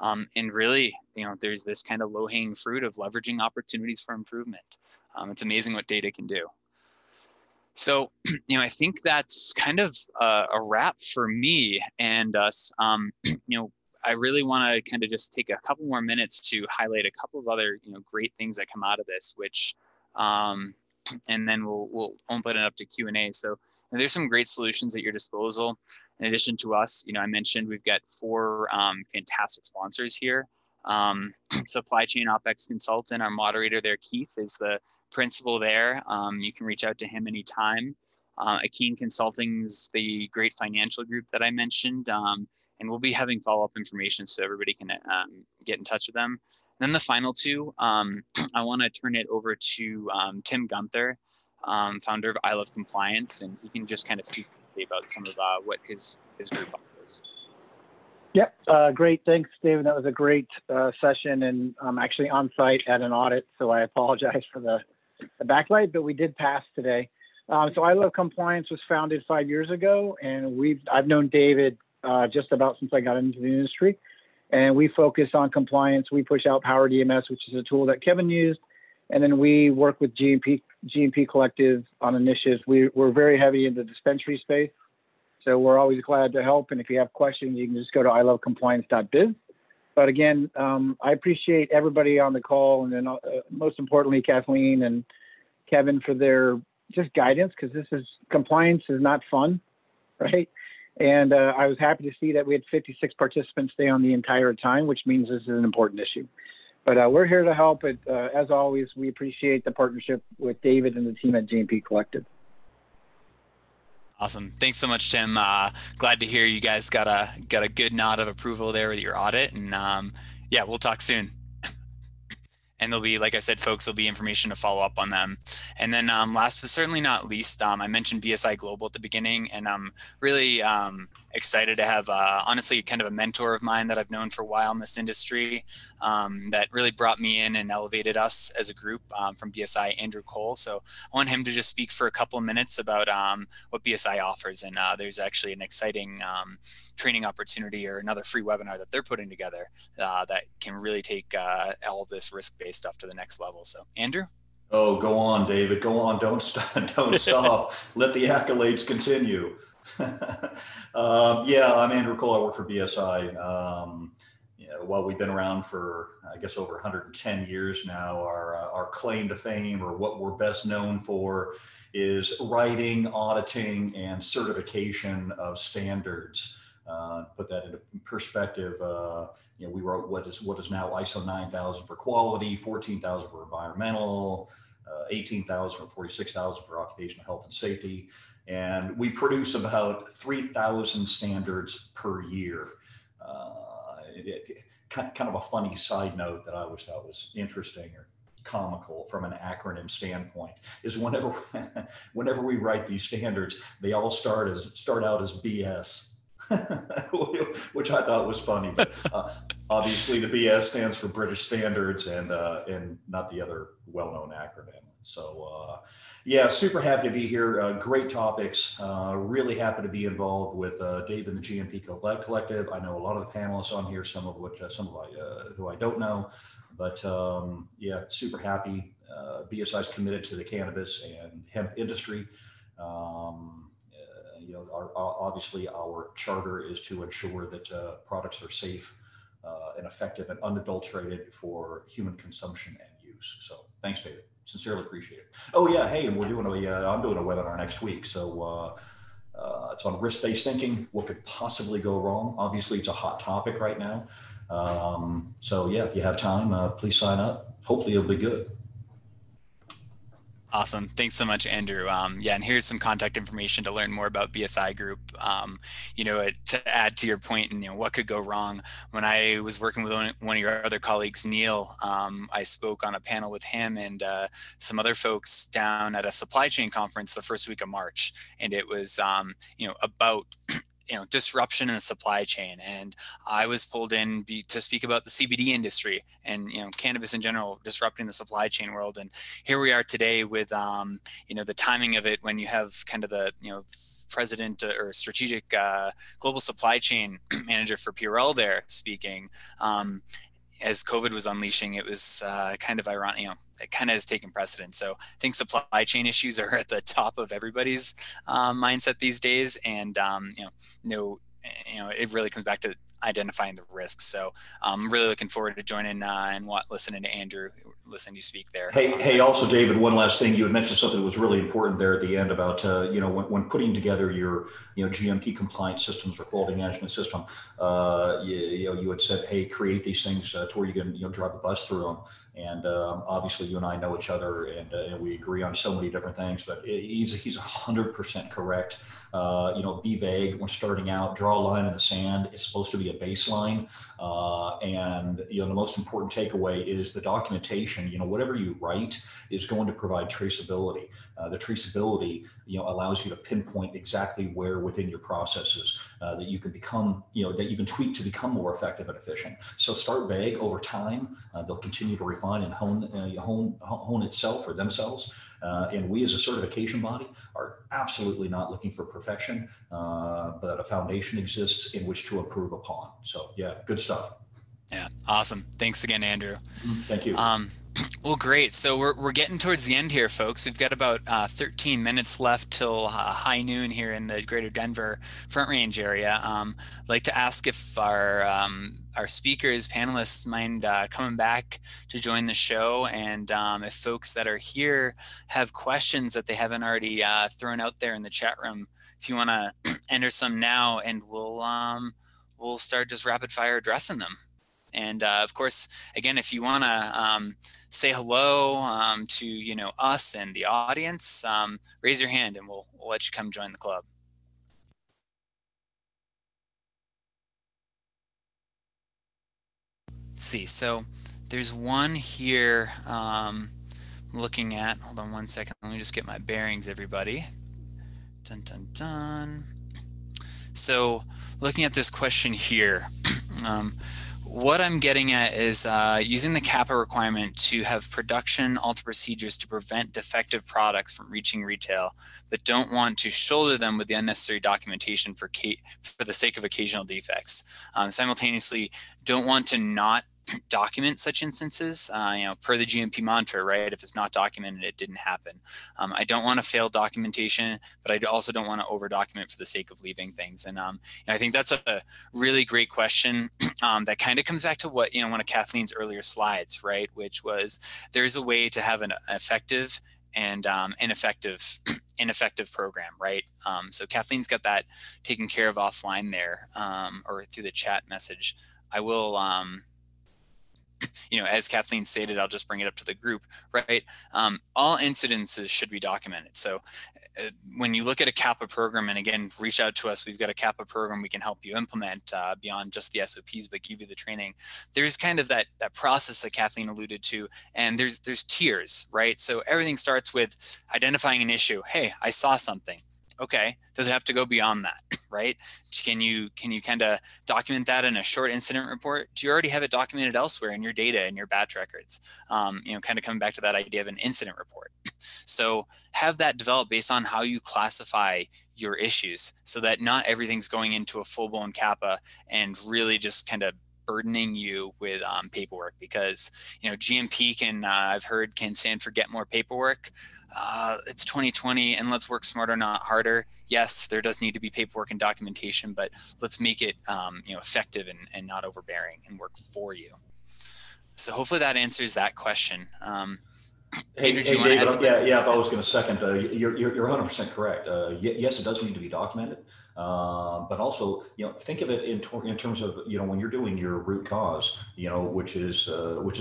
And really, there's this kind of low-hanging fruit of leveraging opportunities for improvement. It's amazing what data can do. So, I think that's kind of a wrap for me and us. I really want to kind of just take a couple more minutes to highlight a couple of other, great things that come out of this, which, and then we'll open it up to Q&A. So there's some great solutions at your disposal. In addition to us, I mentioned we've got 4 fantastic sponsors here. Supply Chain OpEx Consultant, our moderator there, Keith, is the principal there. You can reach out to him anytime. Akeen Consulting's the great financial group that I mentioned, and we'll be having follow-up information so everybody can get in touch with them. And then the final 2, I want to turn it over to Tim Gunther, founder of I Love Compliance, and he can just kind of speak about some of what his group offers. Yep, great. Thanks, David. That was a great session, and I'm actually on site at an audit, so I apologize for the backlight, but we did pass today. So I Love Compliance was founded 5 years ago, and I've known David just about since I got into the industry, and we focus on compliance. We push out Power DMS, which is a tool that Kevin used, and then we work with GMP Collective on initiatives. We're very heavy in the dispensary space, so we're always glad to help. And if you have questions, you can just go to ilovecompliance.biz. But again, I appreciate everybody on the call, and then most importantly, Kathleen and Kevin for their just guidance, because compliance is not fun, right? And I was happy to see that we had 56 participants stay on the entire time, which means this is an important issue. But we're here to help. As always, we appreciate the partnership with David and the team at GMP Collective. Awesome. Thanks so much, Tim. Glad to hear you guys got a good nod of approval there with your audit. And yeah, we'll talk soon. And there'll be, like I said, folks, there'll be information to follow up on them. And then last but certainly not least, I mentioned BSI Global at the beginning, and I'm really excited to have, honestly, kind of a mentor of mine that I've known for a while in this industry that really brought me in and elevated us as a group from BSI, Andrew Cole. So I want him to just speak for a couple of minutes about what BSI offers. And there's actually an exciting training opportunity or another free webinar that they're putting together that can really take all of this risk-based stuff to the next level. So Andrew? Oh, go on, David. Go on. Don't stop. Don't stop. Let the accolades continue. Yeah, I'm Andrew Cole. I work for BSI. While we've been around for, I guess, over 110 years now, our claim to fame, or what we're best known for, is writing, auditing, and certification of standards. Put that into perspective. We wrote what is now ISO 9000 for quality, 14,000 for environmental, 18,000 or 46,000 for occupational health and safety. And we produce about 3,000 standards per year. Kind of a funny side note that I always thought was interesting or comical from an acronym standpoint is whenever we write these standards, they all start out as BS. Which I thought was funny, but obviously the BS stands for British Standards and not the other well-known acronym. So yeah, super happy to be here. Great topics. Really happy to be involved with Dave and the GMP Collective. I know a lot of the panelists on here, some of who I don't know, But yeah, super happy. BSI is committed to the cannabis and hemp industry. You know, obviously our charter is to ensure that products are safe and effective and unadulterated for human consumption and use. So thanks, David. Sincerely appreciate it. Oh yeah, hey, and we're doing I'm doing a webinar next week. So it's on risk-based thinking. What could possibly go wrong? Obviously, it's a hot topic right now. So yeah, if you have time, please sign up. Hopefully it'll be good. Awesome. Thanks so much, Andrew. Yeah, and here's some contact information to learn more about BSI Group. You know, to add to your point, and you know, what could go wrong. When I was working with one of your other colleagues, Neil, I spoke on a panel with him and some other folks down at a supply chain conference the first week of March, and it was you know, about disruption in the supply chain, and I was pulled in to speak about the CBD industry and cannabis in general disrupting the supply chain world. And here we are today with the timing of it, when you have kind of the president or strategic global supply chain manager for Purell there speaking. As COVID was unleashing, it was kind of ironic, it kind of has taken precedence. So I think supply chain issues are at the top of everybody's mindset these days. And, it really comes back to identifying the risks. So I'm really looking forward to joining and listening to Andrew, listening to you speak there. Hey, also, David, one last thing. You had mentioned something that was really important there at the end about, when putting together your, GMP compliant systems or quality management system, you had said, hey, create these things to where you can, drive a bus through them. And obviously, you and I know each other, and we agree on so many different things. But he's 100% correct. Be vague when starting out. Draw a line in the sand. It's supposed to be a baseline, and the most important takeaway is the documentation. Whatever you write is going to provide traceability. The traceability, allows you to pinpoint exactly where within your processes that you can become, that you can tweak to become more effective and efficient. So start vague. Over time. They'll continue to refine and hone itself or themselves. And we as a certification body are absolutely not looking for perfection, but a foundation exists in which to improve upon. So yeah, good stuff. Yeah, awesome. Thanks again, Andrew. Thank you. Well, great. So we're getting towards the end here, folks. We've got about 13 minutes left till high noon here in the greater Denver Front Range area. I'd like to ask if our speakers, panelists, mind coming back to join the show, and if folks that are here have questions that they haven't already thrown out there in the chat room, if you want to enter some now, and we'll start just rapid fire addressing them. And of course, again, if you want to say hello to us and the audience, raise your hand and we'll let you come join the club. Let's see. So there's one here I'm looking at. Hold on one second. Let me just get my bearings, everybody. Dun, dun, dun. So looking at this question here. What I'm getting at is using the CAPA requirement to have production alter procedures to prevent defective products from reaching retail, but don't want to shoulder them with the unnecessary documentation for the sake of occasional defects. Simultaneously, don't want to not document such instances, per the GMP mantra, right? If it's not documented, it didn't happen. I don't want to fail documentation, but I also don't want to over document for the sake of leaving things. And I think that's a really great question that kind of comes back to what, one of Kathleen's earlier slides, right? Which was, there's a way to have an effective and ineffective program, right? So Kathleen's got that taken care of offline there, or through the chat message. I will, as Kathleen stated, I'll just bring it up to the group, right? All incidences should be documented. So when you look at a CAPA program, and again, reach out to us, we've got a CAPA program we can help you implement beyond just the SOPs, but give you the training. There's kind of that process that Kathleen alluded to, and there's tiers, right? So everything starts with identifying an issue. Hey, I saw something. Okay, does it have to go beyond that, right? Can you kind of document that in a short incident report? Do you already have it documented elsewhere in your data and your batch records? Kind of coming back to that idea of an incident report. So have that developed based on how you classify your issues, so that not everything's going into a full-blown CAPA and really just kind of burdening you with paperwork, because GMP I've heard can stand for get more paperwork. It's 2020 and let's work smarter, not harder. Yes, there does need to be paperwork and documentation, but let's make it effective and not overbearing and work for you. So hopefully that answers that question. Hey, Andrew, do you want to add something? Yeah, if I was going to second, you're 100% correct. Yes, it does need to be documented, but also, think of it in terms of, when you're doing your root cause, which is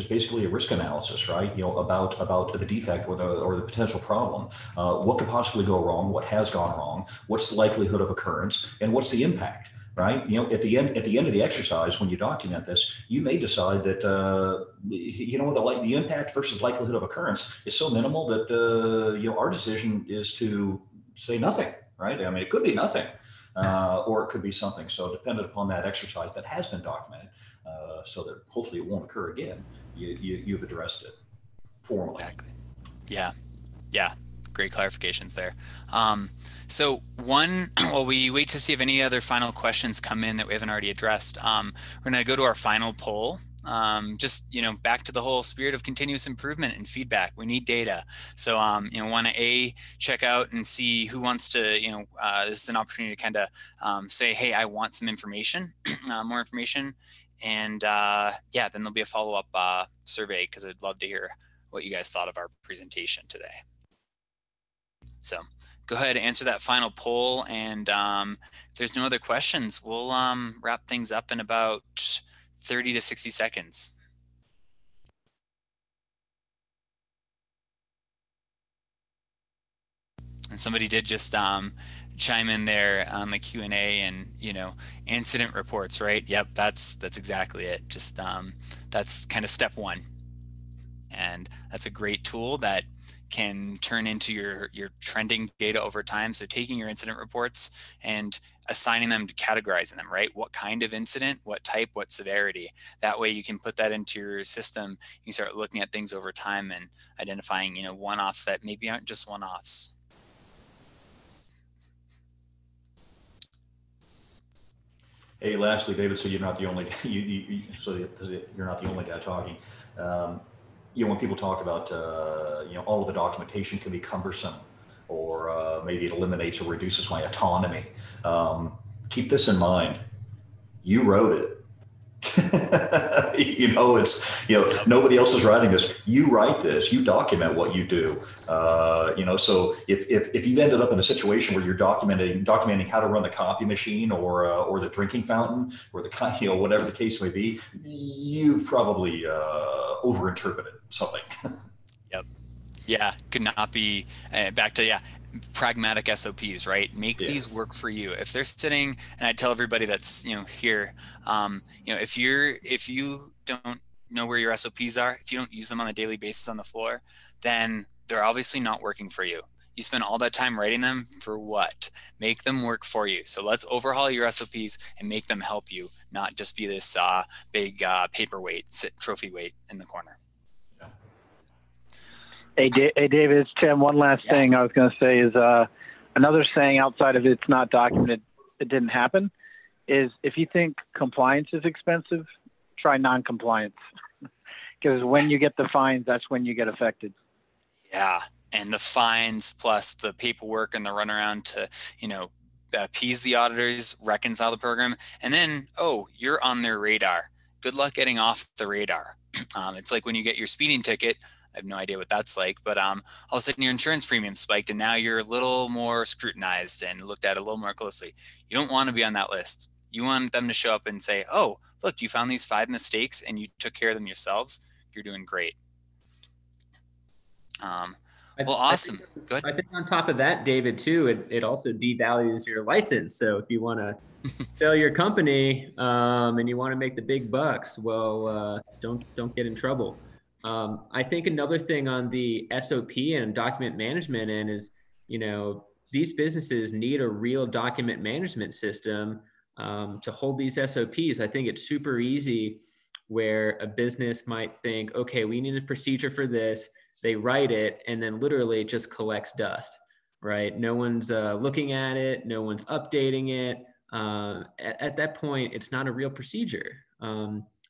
basically a risk analysis, right? About the defect or the potential problem. What could possibly go wrong? What has gone wrong? What's the likelihood of occurrence? And what's the impact? Right. At the end of the exercise, when you document this, you may decide that, the impact versus likelihood of occurrence is so minimal that, our decision is to say nothing. Right. I mean, it could be nothing or it could be something. So dependent upon that exercise that has been documented so that hopefully it won't occur again, you've addressed it formally. Exactly. Yeah. Yeah. Great clarifications there. So while we wait to see if any other final questions come in that we haven't already addressed, we're going to go to our final poll. Just, back to the whole spirit of continuous improvement and feedback. We need data. So, want to check out and see who wants to, this is an opportunity to kind of say, hey, I want some information, more information. And then there'll be a follow-up survey, because I'd love to hear what you guys thought of our presentation today. So go ahead and answer that final poll, and if there's no other questions, we'll wrap things up in about 30 to 60 seconds. And somebody did just chime in there on the Q&A and, incident reports, right? Yep, that's exactly it. Just that's kind of step one. And that's a great tool that can turn into your trending data over time. So taking your incident reports and assigning them to categorizing them, right? What kind of incident, what type, what severity. That way you can put that into your system. You start looking at things over time and identifying, one-offs that maybe aren't just one-offs. Hey, lastly, David, so you're not the only you're not the only guy talking. When people talk about, all of the documentation can be cumbersome, or maybe it eliminates or reduces my autonomy. Keep this in mind. You wrote it. Nobody else is writing this. You write this. You document what you do. So if you've ended up in a situation where you're documenting how to run the copy machine or the drinking fountain or the whatever the case may be, you've probably overinterpreted something. Yep. Yeah, could not be back to pragmatic SOPs, right? Make these work for you. If they're sitting, and I tell everybody that's here, if you don't know where your SOPs are, if you don't use them on a daily basis on the floor, then they're obviously not working for you. You spend all that time writing them for what? Make them work for you. So let's overhaul your SOPs and make them help you, not just be this big paperweight, trophy weight in the corner. Hey, David, it's Tim. One last thing I was going to say is another saying outside of it's not documented, it didn't happen, is if you think compliance is expensive, try non-compliance. Because when you get the fines, that's when you get affected. Yeah, and the fines plus the paperwork and the runaround to, appease the auditors, reconcile the program, and then, you're on their radar. Good luck getting off the radar. It's like when you get your speeding ticket. I have no idea what that's like, but all of a sudden your insurance premium spiked and now you're a little more scrutinized and looked at a little more closely. You don't want to be on that list. You want them to show up and say, oh, look, you found these 5 mistakes and you took care of them yourselves. You're doing great. Well, awesome. Good. I think on top of that, David, too, it also devalues your license. So if you want to sell your company and you want to make the big bucks, well, don't get in trouble. I think another thing on the SOP and document management end is, these businesses need a real document management system to hold these SOPs. I think it's super easy where a business might think, okay, we need a procedure for this. They write it and then literally it just collects dust, right? No one's looking at it. No one's updating it. At that point, it's not a real procedure.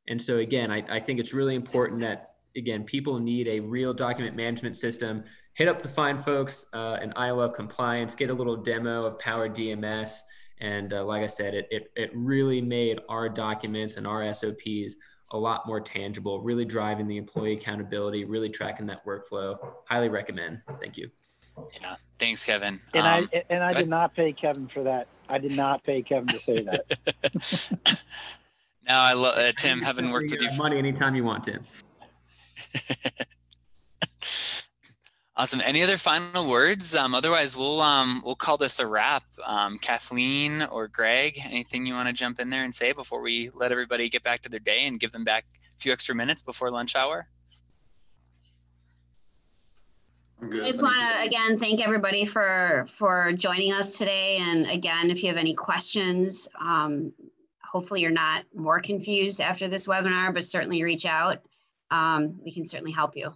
And so again, I think it's really important that, again, people need a real document management system. Hit up the fine folks in I Love Compliance, get a little demo of Power DMS. And like I said, it really made our documents and our SOPs a lot more tangible, really driving the employee accountability, really tracking that workflow. Highly recommend. Thank you. Yeah, thanks, Kevin. And I did not pay Kevin for that. I did not pay Kevin to say that. No, I love Tim. Having worked with you, money anytime you want, Tim. Awesome. Any other final words? Otherwise, we'll call this a wrap. Kathleen or Greg, anything you want to jump in there and say before we let everybody get back to their day and give them back a few extra minutes before lunch hour? I just want to, again, thank everybody for joining us today. And again, if you have any questions, hopefully you're not more confused after this webinar, but certainly reach out. We can certainly help you.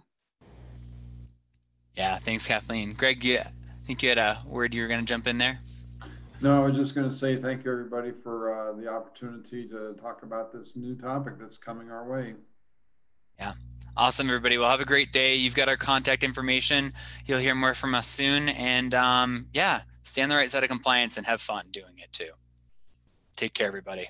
Yeah, thanks, Kathleen. Greg, I think you had a word you were going to jump in there. No, I was just going to say thank you, everybody, for the opportunity to talk about this new topic that's coming our way. Yeah. Awesome, everybody. Well, have a great day. You've got our contact information. You'll hear more from us soon. And yeah, stay on the right side of compliance and have fun doing it too. Take care, everybody.